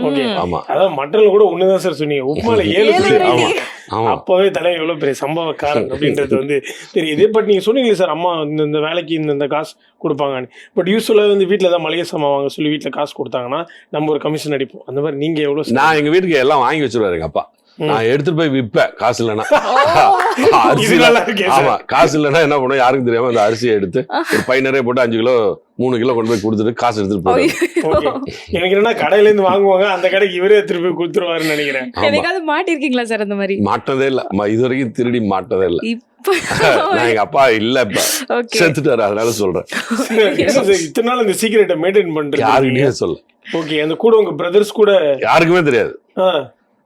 ஓகே. ஆமா அதாவது மட்டன்ல கூட ஒண்ணுதான் சார் சொன்னீங்க, உப்புமால 7 பேர். ஆமா ஆமா அப்பவே தலைவர் எவ்வளவு பெரிய சம்பவக்காரன் அப்படின்றது வந்து தெரியுது. பட் நீங்க சொன்னீங்களே சார், அம்மா இந்த வேலைக்கு இந்த காசு கொடுப்பாங்கன்னு. பட் யூஸ்வலா வந்து வீட்டுல தான் மளிகை சாமான் வாங்க சொல்லி வீட்டுல காசு கொடுத்தாங்கன்னா நம்ம ஒரு கமிஷன் அடிப்போம். அந்த மாதிரி நீங்க எவ்வளவு? நான் எங்க வீட்டுக்கு எல்லாம் வாங்கி வச்சிருவாரு எங்க அப்பா. நான் எடுத்துட்டு போய் விற்பேன் காசு இல்லைன்னா. அரிசி இது நல்லா இருக்கே சார். ஆமா, காசு இல்லைன்னா என்ன பண்ணுவோம், யாருக்கும் தெரியாம அந்த அரிசியை எடுத்து ஒரு பை நிறைய போட்டு 5 கிலோ 3 கிலோ கொண்டு போய் கொடுத்துட்டு காசு எடுத்துட்டு போயிடுவேன். Okay. எனக்கு என்னன்னா கடையில இருந்து வாங்குவாங்க, அந்த கடைக்கு இவரே திருப்பி கொடுத்துருவாருன்னு நினைக்கிறேன். எனக்காவது மாட்டிருக்கீங்களா சார் அந்த மாதிரி? மாட்டதே இல்ல, இது வரைக்கும் திருடி மாட்டதே இல்ல. இப்ப நான் எங்க அப்பா இல்ல, இப்ப ஓகே. செத்துட்டாரு, அதனால சொல்றேன். என்ன சார் இத்தனை நாள் இந்த சீக்கிரட்டை மெயின்டைன் பண்றீங்க? யாருக்கிட்டே சொல்ல, ஓகே. அந்த கூட உங்க பிரதர்ஸ் கூட யாருக்குமே தெரியாது. ஆ,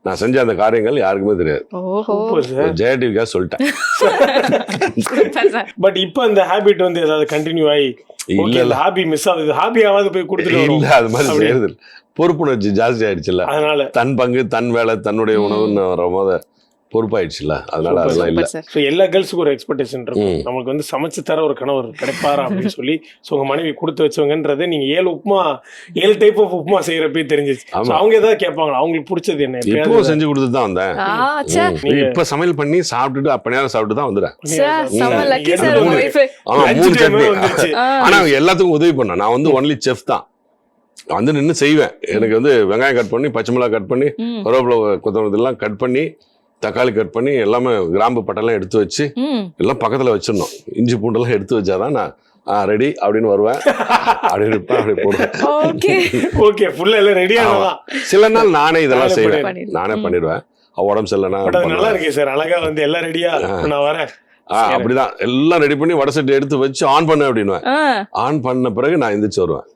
நான் செஞ்ச அந்த காரியங்கள் யாருக்குமே தெரியாது. ஓஹோ. Super sir. ஜெயா டிவிக்கா சொல்லிட்டேன். Super sir. பட் இப்போ அந்த ஹாபிட் வந்து ஏதாவது கண்டினியூ ஆகி இல்ல ஓகே இல்ல ஹாபி மிஸ் ஆகுது, ஹாபியாவது போய் கொடுத்துட்டு இல்ல, வரோம் அது மாதிரி அப்படி. செய்யறது இல்ல. பொறுப்புணர்ச்சி ஜாஸ்தி ஆயிடுச்சுல்ல, அதனால தன் பங்கு தன் வேலை தன்னுடைய உணவுன்னு வரும்போது பொறுப்பாயிடுச்சுல, அதனால Super, அதெல்லாம் இல்ல. Super sir. ஸோ எல்லா கேர்ள்ஸுக்கும் ஒரு எக்ஸ்பெக்டேஷன் இருக்கும், ம். நமக்கு வந்து சமைச்சு தர ஒரு கணவர் கிடைப்பாரா அப்படின்னு சொல்லி. ஸோ உங்க மனைவி கொடுத்து வச்சவங்கன்றது நீங்க 7 டைப் ஆஃப் உப்புமா செய்யறப்பே தெரிஞ்சிச்சு. So ஆமா. அவங்க ஏதாவது கேட்பாங்களா, அவங்களுக்கு பிடிச்சது என்ன? இப்பவும் செஞ்சு கொடுத்துட்டு தான் வந்தேன். ச்சே. நீங்க- இப்ப சமையல் பண்ணி சாப்பிட்டுட்டு அப்ப நேரம் சாப்பிட்டு தான் வந்துடுறேன். சார் செம லக்கி சார் உங்க மூணு. வைஃப். ஆமா, Lunch 3 time சட்னி. வந்துருச்சு. ஆனா அவங்க எல்லாத்துக்கும் உதவி பண்ணேன். நான் வந்து ஒன்லி செஃப் தான், வந்து நின்று செய்வேன். எனக்கு வந்து வெங்காயம் கட் பண்ணி, பச்சை மிளகாய் கட் பண்ணி, கருவேப்பிலை கொத்தமல்லி இதெல்லாம் கட் பண்ணி, தக்காளி கட் பண்ணி, எல்லாமே கிராம்பு பட்டெல்லாம் எடுத்து வச்சு எல்லாம் பக்கத்துல வச்சிடணும். இஞ்சி பூண்டெல்லாம் எடுத்து வச்சாதான் நான் ரெடி அப்படின்னு வருவேன். அப்படி இருப்பேன், அப்படி போடுவேன். ஓகே. ஓகே ஃபுல்லா எல்லாம் ரெடி ஆனதான். சில நாள் நானே இதெல்லாம் நானே செய்வேன், பண்ணிடுவேன். நானே பண்ணிடுவேன். உடம்பு சரியில்லைன்னா பட் அது நல்லா பண்ணுவேன். இருக்கே சார், அழகா வந்து எல்லாம் ரெடியா நான் வரேன். அப்படிதான் எல்லாம் ரெடி பண்ணி வடை சட்டி எடுத்து வச்சு ஆன் பண்ண அப்படின்னுவேன். ஆன் பண்ண பிறகு நான் எந்திரிச்சு வருவேன்.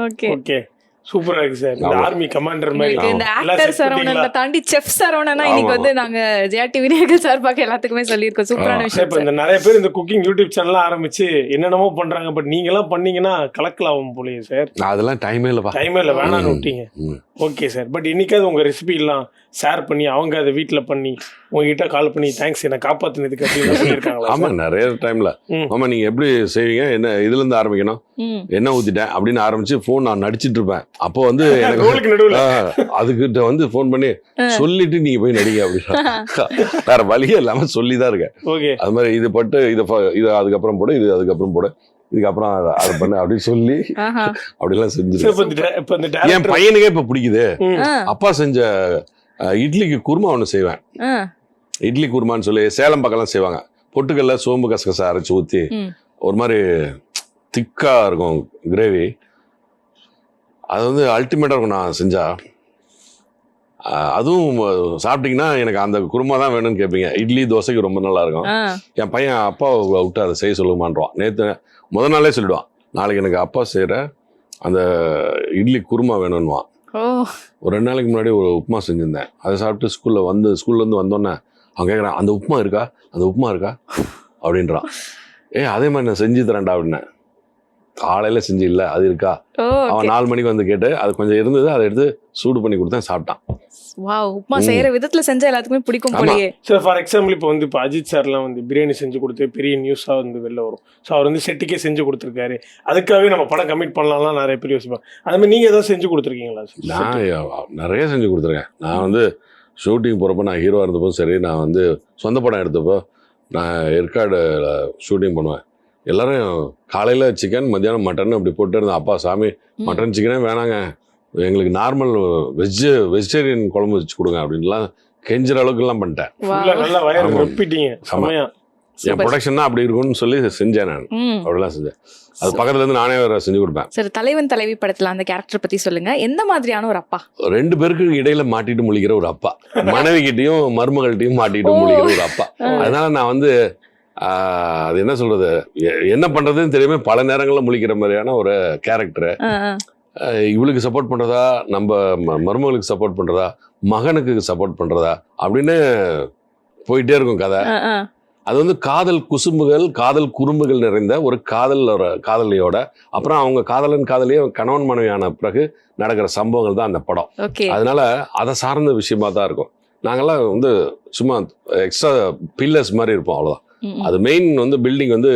ஓகே. ஓகே சூப்பரா இருக்கு சார். இந்த ஆமா. ஆர்மி கமாண்டர் மாதிரி உங்களுக்கு இந்த எல்லாம் ஆக்டர் set சரவணனை பண்ணிட்டீங்களா? தாண்டி செஃப் சரவணனா இன்னைக்கு ஆமா. வந்து நாங்க ஜெயா டிவி நேயர்கள் சார்பாக எல்லாத்துக்குமே சொல்லியிருக்கோம். சூப்பரான சார், விஷயம் இப்ப சார். இந்த நிறைய பேர் இந்த குக்கிங் யூடியூப் சேனல் ஆரம்பிச்சு என்னென்னமோ பண்றாங்க. பட் நீங்க எல்லாம் பண்ணீங்கன்னா கலக்கலாகும் போலயே சார். அதெல்லாம் டைமே இல்லப்பா. டைமே இல்ல, வேணான்னு விட்டீங்க. ம். Okay sir. பட் இன்னைக்காவது உங்க ரெசிபி எல்லாம் ஷேர் பண்ணி அவங்க அதை வீட்டுல பண்ணி உங்ககிட்ட கால் பண்ணி தேங்க்ஸ் என்ன காப்பாத்தினதுக்கு அப்படின்னு சொல்லியிருக்காங்களா ஆமா, சார்? நிறைய டைம்ல ம். ஆமா, நீங்க எப்படி செய்வீங்க, என்ன இதுல இருந்து ஆரம்பிக்கணும், ம். என்ன ஊத்திட்டேன் அப்படின்னு ஆரம்பிச்சு போன் நான் நடிச்சிட்டு இருப்பேன். அப்போ வந்து எனக்கு ரோலுக்கு நடுவுல அதுக்கிட்ட வந்து போன் பண்ணி சொல்லிட்டு நீங்க போய் நடிங்க அப்படின்னு வேற வழியே இல்லாம சொல்லிதான் இருக்கேன். ஓகே அது மாதிரி இது பட்டு இது அதுக்கப்புறம் போடு, இது அதுக்கப்புறம் போடு, இதுக்கப்புறம் அதை பண்ணு அப்படின்னு சொல்லி ஆஹா. அப்படிலாம் சார். செஞ்சிருக்கேன். இப்ப இந்த என் டேரக்டர் பையனுக்கே இப்ப பிடிக்குது. ஆ. அப்பா செஞ்ச இட்லிக்கு குருமா ஒன்று செய்வேன். ஆ. இட்லி குருமான்னு சொல்லி சேலம் பக்கம்லாம் செய்வாங்க. பொட்டுக்கல்ல சோம்பு கசகசா அரைச்சி ஊற்றி ம். ஒரு மாதிரி திக்கா இருக்கும் கிரேவி. அது வந்து அல்டிமேட்டாக இருக்கும் நான் செஞ்சா. அதுவும் சாப்பிட்டீங்கன்னா எனக்கு அந்த குருமா தான் வேணும்னு கேட்பீங்க. இட்லி தோசைக்கு ரொம்ப நல்லா இருக்கும். ஆ. என் பையன் அப்பா விட்டு அதை செய்ய சொல்லுமான்றான். நேற்று முதல் நாளே சொல்லிடுவான், நாளைக்கு எனக்கு அப்பா செய்கிற அந்த இட்லி குருமா வேணும்னுவான். ஓ. ஒரு 2 நாளைக்கு முன்னாடி ஒரு உப்புமா செஞ்சிருந்தேன். அதை சாப்பிட்டு ஸ்கூல்லேருந்து வந்தோன்னே அவன் கேட்குறான், அந்த உப்புமா இருக்கா அப்படின்றான். அதே மாதிரி நான் செஞ்சு தரேன்டா அப்படின்னேன். காலையில் செஞ்சு இல்லை அது இருக்கா. ஓ. அவன் 4 மணிக்கு வந்து கேட்டு அது கொஞ்சம் இருந்தது, அதை எடுத்து சூடு பண்ணி கொடுத்தேன், சாப்பிட்டான். வாவ், உப்புமா செய்யற விதத்துல செஞ்சா எல்லாத்துக்குமே பிடிக்கும் ஆமா. போலயே. சார் ஃபார் எக்ஸாம்பிள் இப்போ வந்து இப்போ அஜித் சார்லாம் வந்து பிரியாணி செஞ்சு கொடுத்து பெரிய நியூஸாக வந்து வெளில வரும். ஸோ அவர் வந்து செட்டுக்கே செஞ்சு கொடுத்துருக்காரு, அதுக்காகவே நம்ம படம் கமிட் பண்ணலாம்லாம் நிறைய பேர் யோசிப்பாங்க. அது மாதிரி நீங்கள் ஏதாவது செஞ்சு கொடுத்துருக்கீங்களா சார்? நான் நிறைய செஞ்சு கொடுத்துருக்கேன். நான் வந்து ஷூட்டிங் போகிறப்போ, நான் ஹீரோவாக இருந்தப்போ சரி, நான் வந்து சொந்த படம் எடுத்தப்போ நான் ஏற்காடு ஷூட்டிங் பண்ணுவேன். எல்லாரும் காலையில் சிக்கன், மத்தியானம் மட்டன் அப்படி போட்டு இருந்தேன். அப்பா சாமி மட்டன் சிக்கனே வேணாங்க, எங்களுக்கு நார்மல் வெஜிடேரியன் குழம்பு வச்சு கொடுங்க அப்படின்லாம் கெஞ்சுற அளவுக்குலாம் பண்ணிட்டேன். ஃபுல்லாக நல்லா வயர் ஆமா. ரெப்பிட்டீங்க செம்மையா. என் ப்ரொடக்ஷன்னா அப்படி இருக்கும்னு சொல்லி செஞ்சேன். நான் அப்படிலாம் செஞ்சேன். அது பக்கத்துல இருந்து நானே வேற செஞ்சு கொடுப்பேன். சரி, தலைவன் தலைவி படத்துல அந்த கேரக்டர் பத்தி சொல்லுங்க. எந்த மாதிரியான ஒரு அப்பா? 2 பேருக்கு இடையில மாட்டிட்டு முழிக்கிற ஒரு அப்பா, மனைவி கிட்டையும் மருமகள்கிட்டையும் மாட்டிட்டு முழிக்கிற ஒரு அப்பா. அதனால நான் வந்து அது என்ன சொல்றது, என்ன பண்றதுன்னு தெரியாம பல நேரங்களில் முழிக்கிற மாதிரியான ஒரு கேரக்டர். இவளுக்கு சப்போர்ட் பண்றதா, நம்ம மருமகளுக்கு சப்போர்ட் பண்றதா, மகனுக்கு சப்போர்ட் பண்றதா அப்படின்னு போயிட்டே இருக்கும் கதை. அது வந்து காதல் குசும்புகள், காதல் குறும்புகள் நிறைந்த ஒரு காதலியோட அப்புறம் அவங்க காதலியே கணவன் மனைவியான பிறகு நடக்கிற சம்பவங்கள் தான் அந்த படம். அதனால அதை சார்ந்த விஷயமா தான் இருக்கும். நாங்கெல்லாம் வந்து சும்மா எக்ஸ்ட்ரா பில்லர்ஸ் மாதிரி இருப்போம், அவ்வளோதான். அது மெயின் வந்து பில்டிங் வந்து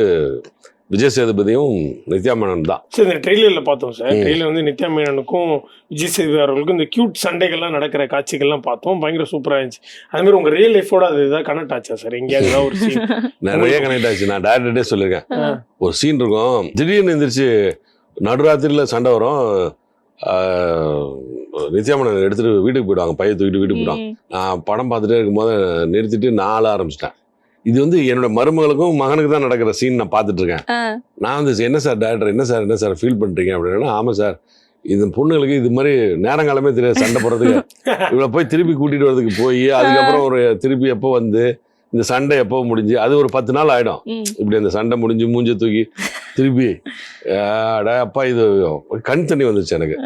விஜய் சேதுபதியும் நித்யா மேனன் தான். சார் இந்த ட்ரெய்லரில் பார்த்தோம் சார். ட்ரெய்லர் வந்து நித்யா மேனனுக்கும் விஜய் சேதுபதி அவர்களுக்கும் இந்த கியூட் சண்டைகள்லாம் நடக்கிற காட்சிகள்லாம் பார்த்தோம், பயங்கர சூப்பராக இருந்துச்சு. அது மாதிரி உங்கள் ரியல் லைஃபோட அது ஏதாவது கனெக்ட் ஆச்சா சார்? எங்கேயாவது ஏதாவது ஒரு சீன்? நிறைய கனெக்ட் ஆச்சு. நான் டேரக்டர்டே சொல்லியிருக்கேன். ஒரு சீன் இருக்கும், திடீர்னு எந்திரிச்சு நடுராத்திரியில் சண்டை வரும், நித்யாமணன் எடுத்துட்டு வீட்டுக்கு போயிடுவாங்க, பையன் தூக்கிட்டு வீட்டுக்கு போயிடுவாங்க. நான் படம் பார்த்துட்டே இருக்கும்போது நிறுத்திட்டு நான் அழ ஆரம்பிச்சிட்டேன். இது வந்து என்னோட மருமகளுக்கும் மகனுக்கு தான் நடக்கிற சீன் நான் பார்த்துட்டு இருக்கேன். நான் வந்து என்ன சார் டேரக்டர், என்ன சார் ஃபீல் பண்ணுறீங்க அப்படின்னா, ஆமாம் சார், இது பொண்ணுங்களுக்கு இது மாதிரி நேரங்காலமே தெரியாது சண்டை போடுறதுக்கு. இவளை போய் திருப்பி கூட்டிகிட்டு வரதுக்கு போய் அதுக்கப்புறம் ஒரு திருப்பி எப்போ வந்து இந்த சண்டை எப்போ முடிஞ்சு அது ஒரு 10 நாள் ஆகிடும். இப்படி அந்த சண்டை முடிஞ்சு மூஞ்ச தூக்கி திருப்பி அப்பா இது கண் தண்ணி வந்துச்சு எனக்கு.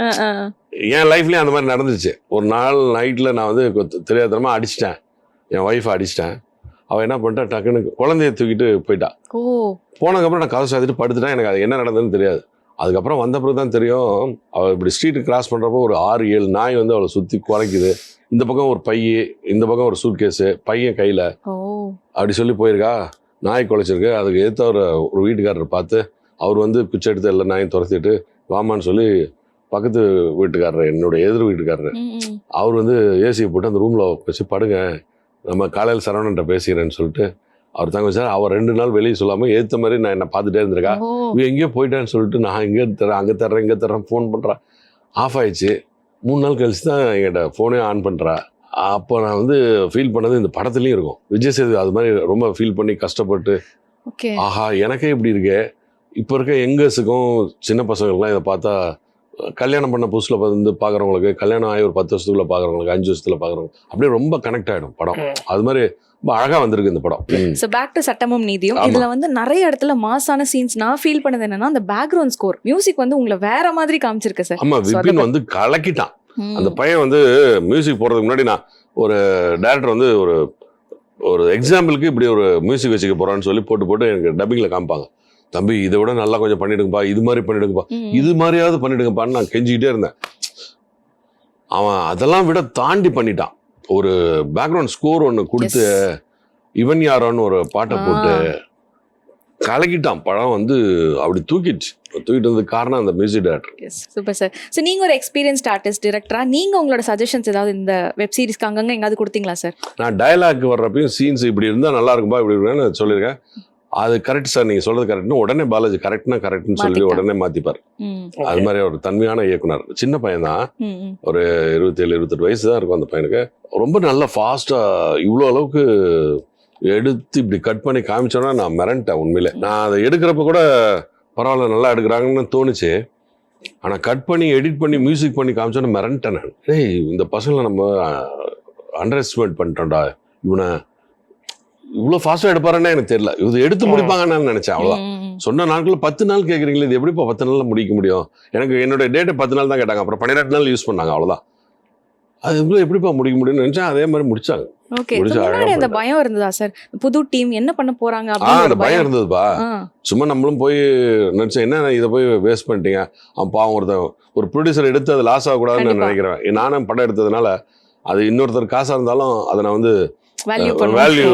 என் லைஃப்லேயும் அந்த மாதிரி நடந்துச்சு. ஒரு நாள் நைட்டில் நான் வந்து தெரியாதனமா அடிச்சிட்டேன், என் ஒய்ஃபை அடிச்சிட்டேன். அவள் என்ன பண்ணிட்டா, டக்குன்னு குழந்தைய தூக்கிட்டு போயிட்டா. போனதுக்கப்புறம் நான் கதை சாத்திட்டு படுத்துட்டேன். எனக்கு அது என்ன நடந்ததுன்னு தெரியாது. அதுக்கப்புறம் வந்த பிறகு தான் தெரியும், அவள் இப்படி ஸ்ட்ரீட்டு கிராஸ் பண்ணுறப்போ ஒரு 6-7 நாய் வந்து அவளை சுற்றி குறைக்குது. இந்த பக்கம் ஒரு பைய, இந்த பக்கம் ஒரு சூட்கேஸு, பையன் கையில் அப்படி சொல்லி போயிருக்கா. நாய் குலைச்சிருக்கு. அதுக்கு ஏற்ற ஒரு வீட்டுக்காரர் பார்த்து அவர் வந்து பிச்சை எடுத்து எல்லா நாயும் துரத்திட்டு வாமான்னு சொல்லி பக்கத்து வீட்டுக்காரர், என்னோட எதிர் வீட்டுக்காரர், அவர் வந்து ஏசியை போட்டு அந்த ரூமில் வச்சு படுங்க, நம்ம காலையில் சரவணன்ட்ட பேசிக்கிறேன்னு சொல்லிட்டு அவர் தாங்க வச்சார். அவர் 2 நாள் வெளியே சொல்லாமல் ஏற்ற மாதிரி நான் என்ன பார்த்துட்டே இருந்திருக்கா. எங்கேயோ போயிட்டான்னு சொல்லிட்டு நான் இங்கே தரேன், அங்கே தர்றேன், இங்கே தர்றேன், ஃபோன் பண்ணுறேன். ஆஃப் ஆயிடுச்சு. 3 நாள் கழிச்சு தான் என்கிட்ட ஃபோனே ஆன் பண்ணுறா. அப்போ நான் வந்து ஃபீல் பண்ணது இந்த படத்துலையும் இருக்கும். விஜய் சேது அது மாதிரி ரொம்ப ஃபீல் பண்ணி கஷ்டப்பட்டு, ஆஹா எனக்கே இப்படி இருக்கே. இப்போ இருக்க யங்கர்ஸுக்கும் சின்ன பசங்களுக்குலாம் இதை பார்த்தா, கல்யாணம் பண்ண புதுசில் வந்து பார்க்குறவங்களுக்கு, கல்யாணம் ஆகி ஒரு 10 வருஷத்துக்குள்ள பார்க்குறவங்களுக்கு, 5 வருஷத்துல பார்க்குறவங்க அப்படியே ரொம்ப கனெக்ட் ஆகிடும் படம். அது மாதிரி ரொம்ப அழகா வந்திருக்கு இந்த படம். ஸோ பேக் டு சட்டமும் நீதியும். இதுல வந்து நிறைய இடத்துல மாசான சீன்ஸ் நான் ஃபீல் பண்ணது என்னன்னா, அந்த பேக்ரவுண்ட் ஸ்கோர் மியூசிக் வந்து உங்களை வேற மாதிரி காமிச்சிருக்கு சார். ஆமா, விபின் வந்து கலக்கிட்டான். அந்த பையன் வந்து மியூசிக் போடுறதுக்கு முன்னாடி நான் ஒரு டைரக்டர் வந்து ஒரு எக்ஸாம்பிளுக்கு இப்படி ஒரு மியூசிக் வச்சுக்க போறான்னு சொல்லி போட்டு எனக்கு டப்பிங்ல காமிப்பாங்க. தம்பி இதை விட நல்லா கொஞ்சம் பண்ணிடுங்கப்பா, இது மாதிரி பண்ணிடுங்கப்பா, இது மாதிரியாவது பண்ணிடுங்கப்பான்னு நான் கெஞ்சிக்கிட்டே இருந்தேன். அவன் அதெல்லாம் விட தாண்டி பண்ணிட்டான். ஒரு பேக்ரவுண்ட் ஸ்கோர் ஒன்று கொடுத்து இவன் யாரோன்னு ஒரு பாட்டை போட்டு கலக்கிட்டான். படம் வந்து அப்படி தூக்கிட்டு வந்ததுக்கு காரணம் அந்த music director. Super sir. So நீங்கள் ஒரு எக்ஸ்பீரியன்ஸ்ட் ஆர்டிஸ்ட், டிரெக்டரா, நீங்கள் உங்களோட சஜஷன்ஸ் ஏதாவது இந்த வெப் சீரிஸ்க்கு அங்கங்கே எங்காவது கொடுத்தீங்களா சார்? நான் டயலாக் வர்றப்பையும் சீன்ஸ் இப்படி இருந்தால் நல்லா இருக்கும்பா, இப்படி இருக்குன்னு சொல்லியிருக்கேன். அது கரெக்ட் சார், நீங்கள் சொல்றது கரெக்ட்னு உடனே பாலாஜி கரெக்ட்னு சொல்லி உடனே மாற்றிப்பார். அது மாதிரி ஒரு தன்மையான இயக்குனர். சின்ன பையன் தான், ஒரு 27-28 வயசு தான் இருக்கும் அந்த பையனுக்கு. ரொம்ப நல்லா ஃபாஸ்ட்டாக இவ்வளோ அளவுக்கு எடுத்து இப்படி கட் பண்ணி காமிச்சோன்னா நான் மிரண்டேன் உண்மையிலே. நான் அதை எடுக்கிறப்ப கூட பரவாயில்ல நல்லா எடுக்கிறாங்கன்னு தோணுச்சு. ஆனால் கட் பண்ணி எடிட் பண்ணி மியூசிக் பண்ணி காமிச்சோன்னா மிரண்டேன் நான். ஏய் இந்த பசங்களை நம்ம அண்டர் எஸ்டிமேட் பண்ணிட்டோம்டா, இவனை இவ்வளோ ஃபாஸ்ட்டாக எடுப்பாருன்னு எனக்கு தெரியல, இது எடுத்து முடிப்பாங்கன்னு நான் நினச்சேன். அவ்வளோதான். சொன்ன நாட்களில் 10 நாள் கேட்குறீங்களே, இது எப்படிப்பா 10 நாளில் முடிக்க முடியும்? எனக்கு என்னோட டேட்டை 10 நாள் தான் கேட்டாங்க, அப்புறம் 12 நாள் யூஸ் பண்ணாங்க, அவ்வளோதான். அது எப்படிப்பா முடிக்க முடியும்னு நினச்சேன். அதே மாதிரி முடிச்சாங்க. அந்த பயம் இருந்ததா சார், புது டீம் என்ன பண்ண போறாங்க? அந்த பயம் இருந்ததுப்பா. சும்மா நம்மளும் போய் நினைச்சேன், என்ன இதை போய் வேஸ்ட் பண்ணிட்டீங்க, பாவம் ஒரு ப்ரொடியூசர் எடுத்து அது லாஸ் ஆகக்கூடாதுன்னு நான் நினைக்கிறேன். நானும் படம் எடுத்ததுனால அது இன்னொருத்தர் காசா இருந்தாலும் அதை நான் வந்து வேல்யூ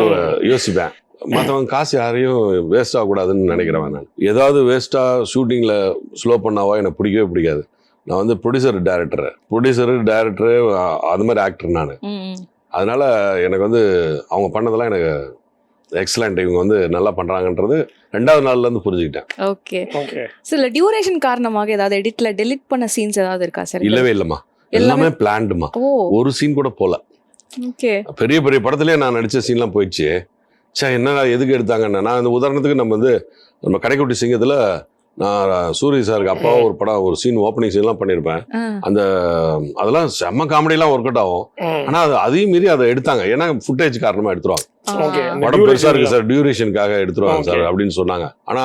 யோசிப்பேன். மற்றவங்க காசு யாரையும் வேஸ்ட் ஆகக்கூடாதுன்னு நினைக்கிறேன். நான் ஏதாவது வேஸ்ட்டாக ஷூட்டிங்கில் ஸ்லோ பண்ணாவோ எனக்கு பிடிக்கவே பிடிக்காது. நான் வந்து ப்ரொடியூசரு டைரக்டரு அது மாதிரி ஆக்டர் நான். அதனால எனக்கு வந்து அவங்க பண்ணதெல்லாம் எனக்கு எக்ஸலண்ட், இவங்க வந்து நல்லா பண்றாங்கன்றது 2வது நாள்ல இருந்து புரிஞ்சுக்கிட்டேன். ஓகே. சில டியூரேஷன் காரணமாக ஏதாவது எடிட்ல டெலிட் பண்ண சீன்ஸ் ஏதாவது இருக்கா சார்? இல்லவே இல்லம்மா, எல்லாமே பிளான்டுமா. ஒரு சீன் கூட போல. பெரிய பெரிய படத்துலயே நான் நடிச்ச சீன்லாம் போயிடுச்சு. என்ன எதுக்கு எடுத்தாங்கன்னா, நான் இந்த உதாரணத்துக்கு நம்ம கடைக்குட்டி சிங்கத்துல நான் சூரிய சாருக்கு அப்பா ஒரு படம் ஒரு சீன் ஓப்பனிங் சீன்லாம் பண்ணியிருப்பேன். அதெல்லாம் செம்ம காமெடியெல்லாம் ஒர்க் அவுட் ஆகும். ஆனா அதையும் மீறி அதை எடுத்தாங்க. ஏன்னா ஃபுட்டேஜ் காரணமா எடுத்துருவாங்க. படம் பெருசா இருக்கு சார், டியூரேஷனுக்காக எடுத்துருவாங்க சார் அப்படின்னு சொன்னாங்க. ஆனா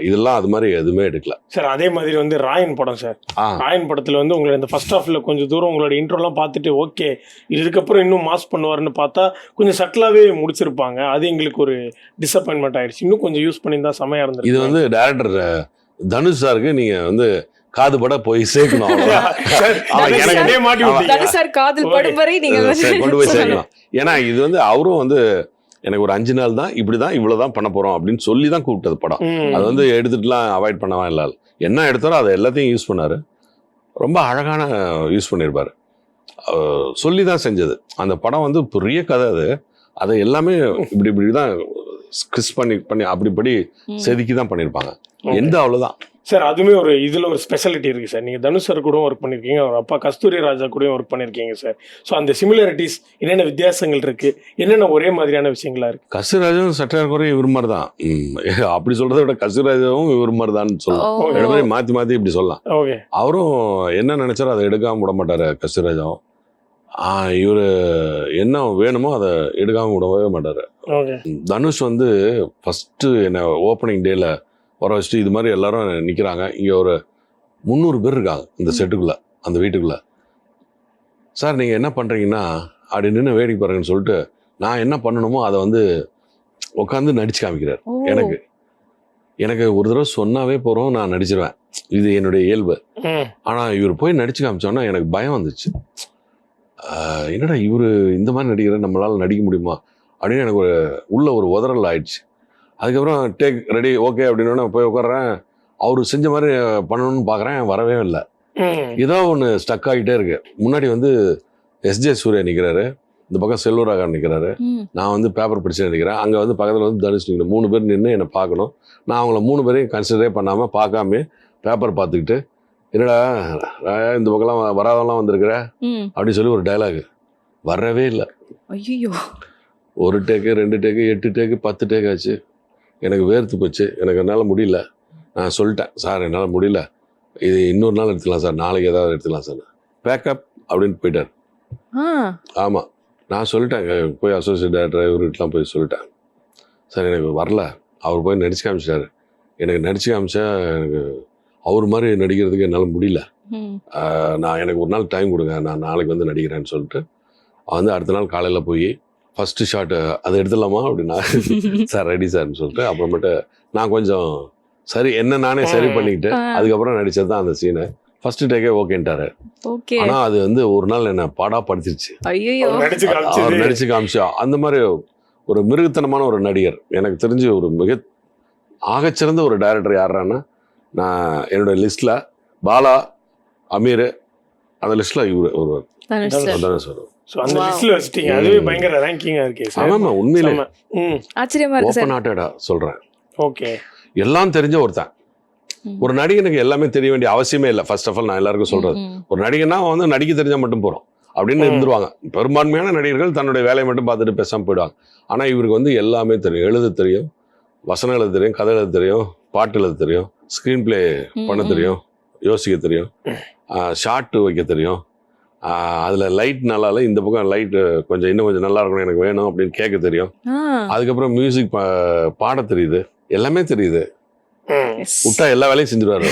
இதெல்லாம் அது மாதிரி எதுவுமே எடுக்கல சார். அதே மாதிரி வந்து ராயன் படம் சார், ராயன் படத்துல வந்து உங்களை இந்த ஃபர்ஸ்ட் ஹாஃப்ல கொஞ்சம் தூரம் உங்களோட இன்ட்ரோலாம் பார்த்துட்டு ஓகே இதுக்கப்புறம் இன்னும் மாஸ் பண்ணுவாருன்னு பார்த்தா கொஞ்சம் சட்டிலாவே முடிச்சிருப்பாங்க. அது எங்களுக்கு ஒரு டிசப்பாயின்மெண்ட் ஆயிடுச்சு. இன்னும் கொஞ்சம் யூஸ் பண்ணியிருந்தா செமையா இருந்தது. இது வந்து டைரக்டர் தனுஷ் சாருக்கு நீங்க வந்து காது பட போய் சேர்க்கணும், கொண்டு போய் சேர்க்கலாம். ஏன்னா இது வந்து அவரும் வந்து எனக்கு ஒரு 5 நாள் தான் இப்படிதான் இவ்வளவுதான் பண்ண போறோம் அப்படின்னு சொல்லி தான் கூப்பிட்டது படம். அது வந்து எடுத்துட்டுலாம் அவாய்ட் பண்ணவா இல்ல, என்ன எடுத்தாரோ அதை எல்லாத்தையும் யூஸ் பண்ணாரு. ரொம்ப அழகான யூஸ் பண்ணியிருப்பாரு, சொல்லி தான் செஞ்சது. அந்த படம் வந்து பெரிய கதை, அதை எல்லாமே இப்படிதான் ஸ்கிரிஸ் பண்ணி அப்படிப்படி செதுக்கி தான் பண்ணியிருப்பாங்க. எந்த அவ்வளவுதான் சார் அதுவுமே ஒரு இதில் ஒரு ஸ்பெஷாலிட்டி இருக்குது சார். நீங்கள் தனுஷ் சார் கூட ஒர்க் பண்ணியிருக்கீங்க, அவர் அப்பா கஸ்தூரி ராஜா கூடயும் ஒர்க் பண்ணியிருக்கீங்க சார். ஸோ அந்த சிமிலாரிட்டிஸ் என்னென்ன வித்தியாசங்கள் இருக்குது, என்னென்ன ஒரே மாதிரியான விஷயங்களா இருக்குது? கஸ்தூரிராஜாவும் சற்ற குறை இவர் மாதிரி தான். அப்படி சொல்கிறத விட கஸ்தூரிராஜாவும் இவர் மாதிரி தான் சொல்லலாம். ரெண்டு பேரும் மாற்றி இப்படி சொல்லலாம். ஓகே. அவரும் என்ன நினச்சாரோ அதை எடுக்காமல் விட மாட்டார் கஸ்தூரிராஜாவும். இவர் என்ன வேணுமோ அதை எடுக்காமல் விடவே மாட்டார். ஓகே. தனுஷ் வந்து ஃபஸ்ட்டு என்ன ஓப்பனிங் டேல வர வச்சுட்டு இது மாதிரி எல்லாரும் நிற்கிறாங்க. இங்கே ஒரு 300 பேர் இருக்காங்க இந்த செட்டுக்குள்ளே, அந்த வீட்டுக்குள்ளே. சார் நீங்கள் என்ன பண்ணுறீங்கன்னா அப்படி நின்று வேடிக்கை பாருங்கன்னு சொல்லிட்டு நான் என்ன பண்ணணுமோ அதை வந்து உட்காந்து நடிச்சு காமிக்கிறார். எனக்கு ஒரு தடவை சொன்னாவே போகிறோம், நான் நடிச்சிருவேன், இது என்னுடைய இயல்பு. ஆனால் இவர் போய் நடிச்சு காமிச்சோன்னா எனக்கு பயம் வந்துச்சு. என்னடா இவர் இந்த மாதிரி நடிக்கிற, நம்மளால் நடிக்க முடியுமா அப்படின்னு எனக்கு ஒரு உதறல் ஆயிடுச்சு. அதுக்கப்புறம் டேக் ரெடி ஓகே அப்படின்னு போய் உட்கார்றேன். அவர் செஞ்ச மாதிரி பண்ணணும்னு பார்க்குறேன், வரவே இல்லை. ஏதோ ஒன்று ஸ்டக் ஆகிட்டே இருக்கு. முன்னாடி வந்து எஸ்ஜே சூர்யா நிற்கிறாரு, இந்த பக்கம் செல்வராகவன் நிற்கிறாரு, நான் வந்து பேப்பர் படிச்சு நினைக்கிறேன். அங்கே வந்து பக்கத்தில் வந்து தனுஷ் நிற்கிறேன். 3 பேர் நின்று என்னை பார்க்கணும். நான் அவங்கள 3 பேரையும் கன்சிடரே பண்ணாமல் பார்க்காம பேப்பர் பார்த்துக்கிட்டு, என்னடா இந்த பக்கம்லாம் வராதெல்லாம் வந்திருக்கிற அப்படின்னு சொல்லி ஒரு டைலாக். வரவே இல்லை. ஐயோ, 1 டேக்கு 2 டேக்கு 8 டேக்கு 10 டேக் ஆச்சு. எனக்கு வேர்த்து போச்சு, எனக்கு என்னால் முடியல. நான் சொல்லிட்டேன், சார் என்னால் முடியல, இது இன்னொரு நாள் எடுத்துக்கலாம் சார், நாளைக்கு ஏதாவது எடுத்துக்கலாம் சார். பேக்கப் அப்படின்னு போயிட்டார். ஆமாம், நான் சொல்லிட்டேன், போய் அசோசியேட் டைரக்டர் இவர்கிட்டலாம் போய் சொல்லிட்டேன், சார் எனக்கு வரல. அவர் போய் நடிச்சு காமிச்சிட்டாரு. எனக்கு நடிச்சு காமிச்சா எனக்கு அவர் மாதிரி நடிக்கிறதுக்கு என்னால் முடியல. எனக்கு ஒரு நாள் டைம் கொடுங்க, நான் நாளைக்கு வந்து நடிக்கிறேன்னு சொல்லிட்டு வந்து அடுத்த நாள் காலையில் போய் ஃபஸ்ட்டு ஷாட்டு அதை எடுத்துடலாமா அப்படின்னா, சார் ரெடி சார்னு சொல்லிட்டு அப்புறமேட்டு நான் கொஞ்சம் சரி என்ன நானே சரி பண்ணிக்கிட்டு அதுக்கப்புறம் நடிச்சது தான் அந்த சீனை. ஃபர்ஸ்ட் டேக்கே ஓகேன்ட்டாரு. ஆனால் அது வந்து ஒரு நாள் என்னை பாடாப்படுத்திருச்சு. அவர் நடிச்சு காமிச்சா அந்த மாதிரி ஒரு மிருகத்தனமான ஒரு நடிகர். எனக்கு தெரிஞ்சு ஒரு ஆகச்சிறந்த ஒரு டைரக்டர் யாருன்னா, நான் என்னோட லிஸ்ட்டில் பாலா, அமீர், அந்த லிஸ்ட்டில் இவர் ஒருவர் தான் சொல்லுவேன். அந்த லிஸ்ட்ல வச்சிட்டீங்க, அதுவே பயங்கர ரேங்கிங்கா இருக்கு சார். ஆமா, உண்மையிலே ஆச்சரியமா இருக்கு சார். ஓபன் ஹார்ட்டடா சொல்றேன். ஓகே. எல்லாம் தெரிஞ்ச ஒருத்தன். ஒரு நடிகனுக்கு எல்லாமே தெரிய வேண்டிய அவசியமே இல்லை. ஃபர்ஸ்ட் ஆஃப் ஆல் நான் எல்லாருக்கும் சொல்றது, ஒரு நடிகனா வந்து நடிக்க தெரிஞ்சா மட்டும் போறோம் அப்படின்னு இருந்துருவாங்க. பெரும்பான்மையான நடிகர்கள் தன்னுடைய வேலையை மட்டும் பார்த்துட்டு பேசாம போயிடுவாங்க. ஆனா இவருக்கு வந்து எல்லாமே தெரியும். எழுத தெரியும், வசனம் எழுத தெரியும், கதை எழுத தெரியும், பாட்டு எழுத தெரியும், ஸ்கிரீன் பிளே பண்ண தெரியும், யோசிக்க தெரியும், ஷார்ட் வைக்க தெரியும். அதில் லைட் நல்லா இல்லை, இந்த பக்கம் லைட்டு கொஞ்சம் இன்னும் கொஞ்சம் நல்லா இருக்கணும், எனக்கு வேணும் அப்படின்னு கேட்க தெரியும். அதுக்கப்புறம் மியூசிக் பாட தெரியுது, எல்லாமே தெரியுது. விட்டா எல்லா வேலையும் செஞ்சுருவாரு.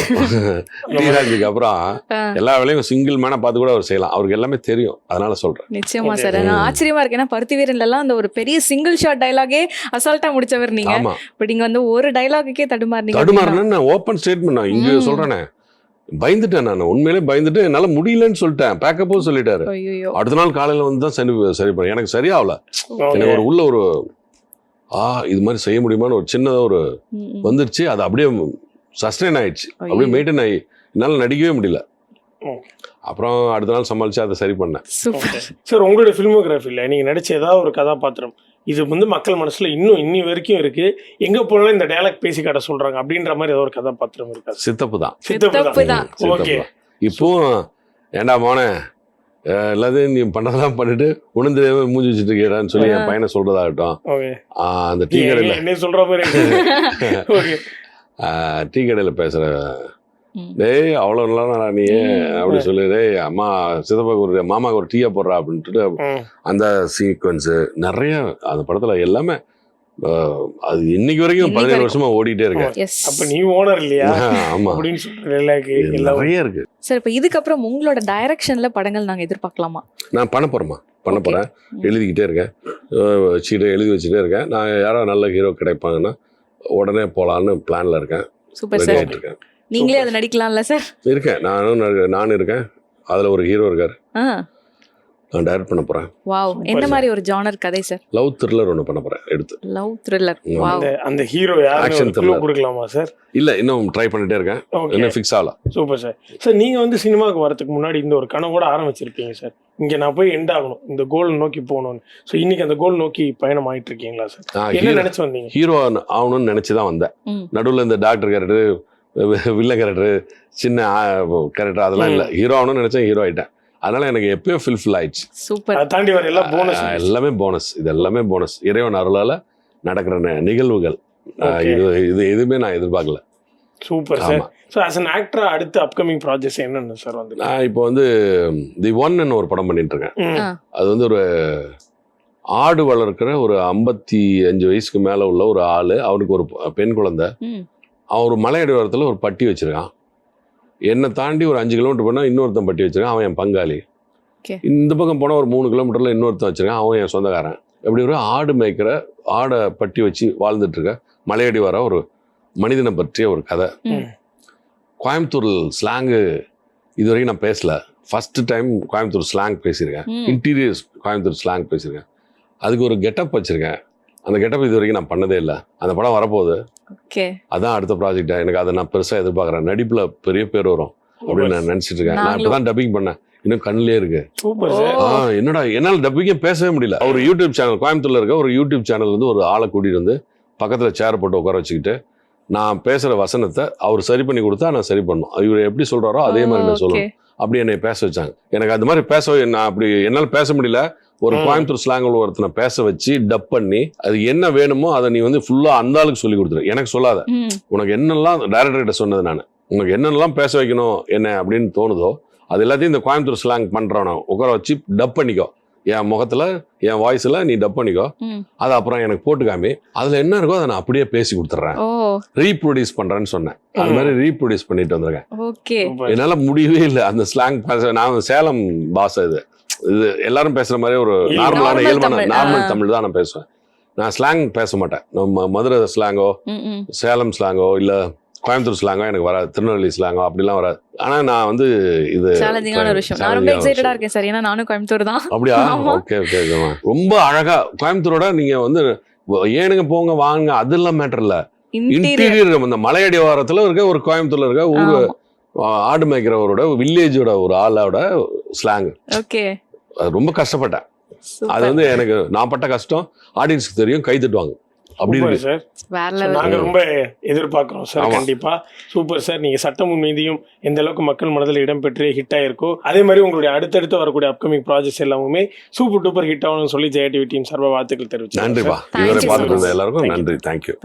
தீராஜுக்கு அப்புறம் எல்லா வேலையும் சிங்கிள் மேனா பார்த்து கூட அவர் செய்யலாம். அவருக்கு எல்லாமே தெரியும், அதனால சொல்றேன். நிச்சயமா சார், நான் ஆச்சரியமா இருக்கேன். ஏன்னா பருத்தி வீரன்ல எல்லாம் அந்த ஒரு பெரிய சிங்கிள் ஷாட் டைலாகே அசால்ட்டா முடிச்சவர் நீங்க. பட் இங்க வந்து ஒரு டைலாகுக்கே தடுமாறுனீங்க. நான் ஓப்பன் ஸ்டேட்மெண்ட் நான் இங்க சொல்றேனே, பயந்துட்டேன். நான் உண்மையிலே பயந்துட்டு என்னால முடியலன்னு சொல்லிட்டேன். பேக்கப்பும் சொல்லிட்டாரு. அடுத்த நாள் காலையில வந்து தான் சரி பண்ண. எனக்கு சரியாகல. எனக்கு ஒரு உள்ள ஒரு இது மாதிரி செய்ய முடியுமான்னு ஒரு சின்னதாக ஒரு வந்துருச்சு. அது அப்படியே சஸ்டெயின் ஆயிடுச்சு, அப்படியே மெயின்டைன் ஆகி என்னால் நடிக்கவே முடியல. அப்புறம் அடுத்த நாள் சமாளிச்சு அதை சரி பண்ணேன். சார், உங்களுடைய ஃபிலிமோகிராஃபியில் நீங்கள் நடிச்ச ஏதாவது ஒரு கதாபாத்திரம் இது வந்து மக்கள் மனசுல இன்னி வரைக்கும் இருக்கு, எங்க போனாலும் இந்த டயலாக் பேசி காட்ட சொல்றாங்க அப்படின்ற மாதிரி ஏதாவது ஒரு கதாபாத்திரம் இருக்கா? சித்தப்பு தான். இப்போ ஏண்டா மோனே எல்லாத்தையும் நீ பண்ணதெல்லாம் பண்ணிட்டு உணர்ந்து மூஞ்சி வச்சுட்டு இருக்கேடான்னு சொல்லி என் பையனை சொல்றதாகட்டும். அந்த டீ கடையில் சொல்ற மாதிரி டீ கடையில் பேசுற, டேய் அவ்வளோ நல்லா நீ அப்படி சொல்லு, டேய் அம்மா சித்தப்பாக்கு ஒரு மாமாவுக்கு ஒரு டீயா போடுறா அப்படின்ட்டு அந்த சீக்வன்ஸு நிறைய அந்த படத்துல எல்லாமே. அது இன்னைக்கு வரைக்கும் 17 வருஷமா ஓடிட்டே இருக்கேன். அப்ப நீ ஓனர் இல்லையா? ஆமா, அப்படின்னு சொல்லிட்டு நிறைய இருக்கு சார். இப்போ இதுக்கப்புறம் உங்களோட டைரக்ஷன்ல படங்கள் நாங்க எதிர்பார்க்கலாமா? நான் பண்ண போறேன், எழுதிக்கிட்டே இருக்கேன், எழுதி வச்சுட்டே இருக்கேன். நான் யாரோ நல்ல ஹீரோ கிடைப்பாங்கன்னா உடனே போலான்னு பிளான்ல இருக்கேன். Super sir. இருக்கேன். நீங்களே அதை நடிக்கலாம்ல சார்? இருக்கேன், நானும் இருக்கேன். அதுல ஒரு ஹீரோ இருக்காரு, நான் டைரக்ட் பண்ண போறேன். வாவ், என்ன மாதிரி ஒரு ஜானர் கதை சார்? லவ் த்ரில்லர் ஒன்னு பண்ண போறேன். எடுத்து லவ் த்ரில்லர். வாவ், அந்த ஹீரோ யாரு? ஆக்ஷன் த்ரில்லர் கொடுக்கலாமா சார்? இல்ல, இன்னும் ட்ரை பண்ணிட்டே இருக்கேன், இன்னும் ஃபிக்ஸ் ஆகல. Super sir. சார், நீங்க வந்து சினிமாவுக்கு வரதுக்கு முன்னாடி இந்த ஒரு கனவோட ஆரம்பிச்சிருப்பீங்க சார், இங்க நான் போய் எண்ட் ஆகணும், இந்த கோல் நோக்கி போகணும்னு. ஸோ இன்னைக்கு அந்த கோல் நோக்கி பயணம் ஆயிட்டு இருக்கீங்களா சார்? என்ன நினைச்சு வந்தீங்க? ஹீரோ ஆகணும்னு நினைச்சுதான் வந்தேன். நடுவில் இந்த டாக்டர் கேரக்டர், வில்ல கேரக்டர், சின்ன கேரக்டர் அதெல்லாம் இல்லை. ஹீரோ ஆகணும்னு நினைச்சேன், ஹீரோ ஆயிட்டேன். அதனால எனக்கு எப்பயோ ஃபுல்ஃபில் ஆயிடுச்சு. சூப்பர். அதை தாண்டி வர எல்லாம் போனஸ். எல்லாமே போனஸ். இது எல்லாமே போனஸ். இறைவன் அருளால நடக்கிற நிகழ்வுகள். இது எதுவுமே நான் எதிர்பார்க்கல. Super sir. So as an ஆக்டரா அடுத்த அப்கமிங் ப்ராஜெக்ட்ஸ் என்னென்ன சார் வந்து? நான் இப்போ வந்து தி ஒன்னு ஒரு படம் பண்ணிட்டு இருக்கேன். அது வந்து ஒரு ஆடு வளர்க்கிற ஒரு 55 வயசுக்கு மேல உள்ள ஒரு ஆளு, அவனுக்கு ஒரு பெண் குழந்தை. அவன் ஒரு மலையடிவாரத்தில் ஒரு பட்டி வச்சிருக்கான். என்னை தாண்டி ஒரு 5 கிலோமீட்டர் போனால் இன்னொருத்தன் பட்டி வச்சிருக்கான், அவன் என் பங்காளி. இந்த பக்கம் போனால் ஒரு 3 கிலோமீட்டர்ல இன்னொருத்தன் வச்சிருக்கான், அவன் என் சொந்தக்காரன். எப்படி ஒரு ஆடு மேய்க்கிற, ஆடை பட்டி வச்சு வாழ்ந்துட்டு இருக்க மலையடிவார ஒரு மனிதனை பற்றிய ஒரு கதை. கோயம்புத்தூர் ஸ்லாங்கு இது வரைக்கும் நான் பேசல. ஃபர்ஸ்ட் டைம் கோயம்புத்தூர் ஸ்லாங் பேசியிருக்கேன். இன்டீரியர் கோயம்புத்தூர் ஸ்லாங் பேசியிருக்கேன். அதுக்கு ஒரு கெட்டப் வச்சிருக்கேன். அந்த கெட்டப் இது வரைக்கும் நான் பண்ணதே இல்லை. அந்த படம் வரப்போகுது. அதான் அடுத்த ப்ராஜெக்ட். எனக்கு அதை நான் பெருசாக எதிர்பார்க்குறேன். நடிப்புல பெரிய பேர் வரும் அப்படின்னு நான் நினைச்சிட்டு இருக்கேன். நான் இப்பதான் டப்பிங் பண்ணேன், இன்னும் கண்ணிலே இருக்கு. என்னடா என்னால் டப்பிங்கே பேசவே முடியல. ஒரு யூடியூப் சேனல், கோயம்புத்தூர்ல இருக்க ஒரு யூடியூப் சேனல் வந்து ஒரு ஆளை கூட்டிட்டு வந்து பக்கத்துல சேர் போட்டு உட்கார வச்சுக்கிட்டு நான் பேசுற வசனத்தை அவர் சரி பண்ணி கொடுத்தா நான் சரி பண்ணணும். இவர் எப்படி சொல்றாரோ அதே மாதிரி நான் சொல்லணும். அப்படி என்னை பேச வச்சாங்க. எனக்கு அது மாதிரி பேச நான் அப்படி என்னால் பேச முடியல. ஒரு கோயம்புத்தூர் ஸ்லாங்கில் ஒருத்தனை பேச வச்சு டப் பண்ணி அது என்ன வேணுமோ அதை நீ வந்து ஃபுல்லா அந்த ஆளுக்கு சொல்லி கொடுத்துரு. எனக்கு சொல்லாத, உனக்கு என்னெல்லாம் டைரக்டர்கிட்ட சொன்னது நான், உனக்கு என்னென்னலாம் பேச வைக்கணும் என்ன அப்படின்னு தோணுதோ அது எல்லாத்தையும் இந்த கோயம்புத்தூர் ஸ்லாங் பண்றவன உட்கார வச்சு டப் பண்ணிக்கோ. என் முகத்துல என் வாய்ஸ்ல நீ டப் பண்ணிக்கோ. அது அப்புறம் எனக்கு போட்டுக்காமி அதுல என்ன இருக்கோ அதை நான் அப்படியே பேசி கொடுத்துட்றேன். ரீப்ரொடியூஸ் பண்றேன்னு சொன்னேன். அது மாதிரி ரீப்ரொடியூஸ் பண்ணிட்டு வந்திருக்கேன். என்னால முடியவே இல்லை அந்த ஸ்லாங் பேச. நான் சேலம் பாஷை, இது எல்லாரும் பேசுற மாதிரி ஒரு நார்மலான இயல்பான நார்மல் தமிழ் தான் நான் பேசுவேன். நான் ஸ்லாங் பேச மாட்டேன். நம்ம மதுரை ஸ்லாங்கோ, சேலம் ஸ்லாங்கோ, இல்ல கோயம்புத்தூர் ஸ்லாங்கோ எனக்கு வராது. திருநெல்வேலி ஸ்லாங்கோ அப்படிலாம் வராது. ஆனா நான் வந்து இது சேலஞ்சிங்கான ஒரு விஷயம். நான் ரொம்ப எக்ஸைட்டடா இருக்கேன் சார். ஏன்னா நானும் கோயம்புத்தூர் தான். அப்படியா? Okay okay. ரொம்ப அழகா கோயம்புத்தூரோட நீங்க வந்து ஏனுங்க போங்க வாங்க அதெல்லாம் மேட்டர் இல்ல. இன்டீரியர் இந்த மலையடிவாரத்துல இருக்க ஒரு கோயம்புத்தூர்ல இருக்க ஊரு ஆடு மேய்க்கிறவரோட வில்லேஜோட ஒரு ஆளோட ஸ்லாங். அது ரொம்ப கஷ்டப்பட்டேன். அது வந்து எனக்கு நான் பட்ட கஷ்டம் ஆடியன்ஸ்க்கு தெரியும், கை தட்டுவாங்க. அப்படி இருக்கு சார். நாங்க ரொம்ப எதிர்பார்க்கிறோம் சார். கண்டிப்பா சூப்பர் சார். நீங்க சட்டமும் நீதியும் எந்த அளவுக்கு மக்கள் மனதில் இடம்பெற்று ஹிட் ஆயிருக்கோ அதே மாதிரி உங்களுடைய அடுத்தடுத்து வரக்கூடிய அப்கமிங் ப்ராஜெக்ட்ஸ் எல்லாமே சூப்பர் டூப்பர் ஹிட் ஆகணும்னு சொல்லி ஜெயா டிவி டீம் சார்பாக வாழ்த்துக்கள் தெரிவிச்சு. நன்றிப்பா. இதுவரை பார்த்துட்டு இருந்த எல்லாருக்கும் நன்றி. தேங்க்யூ.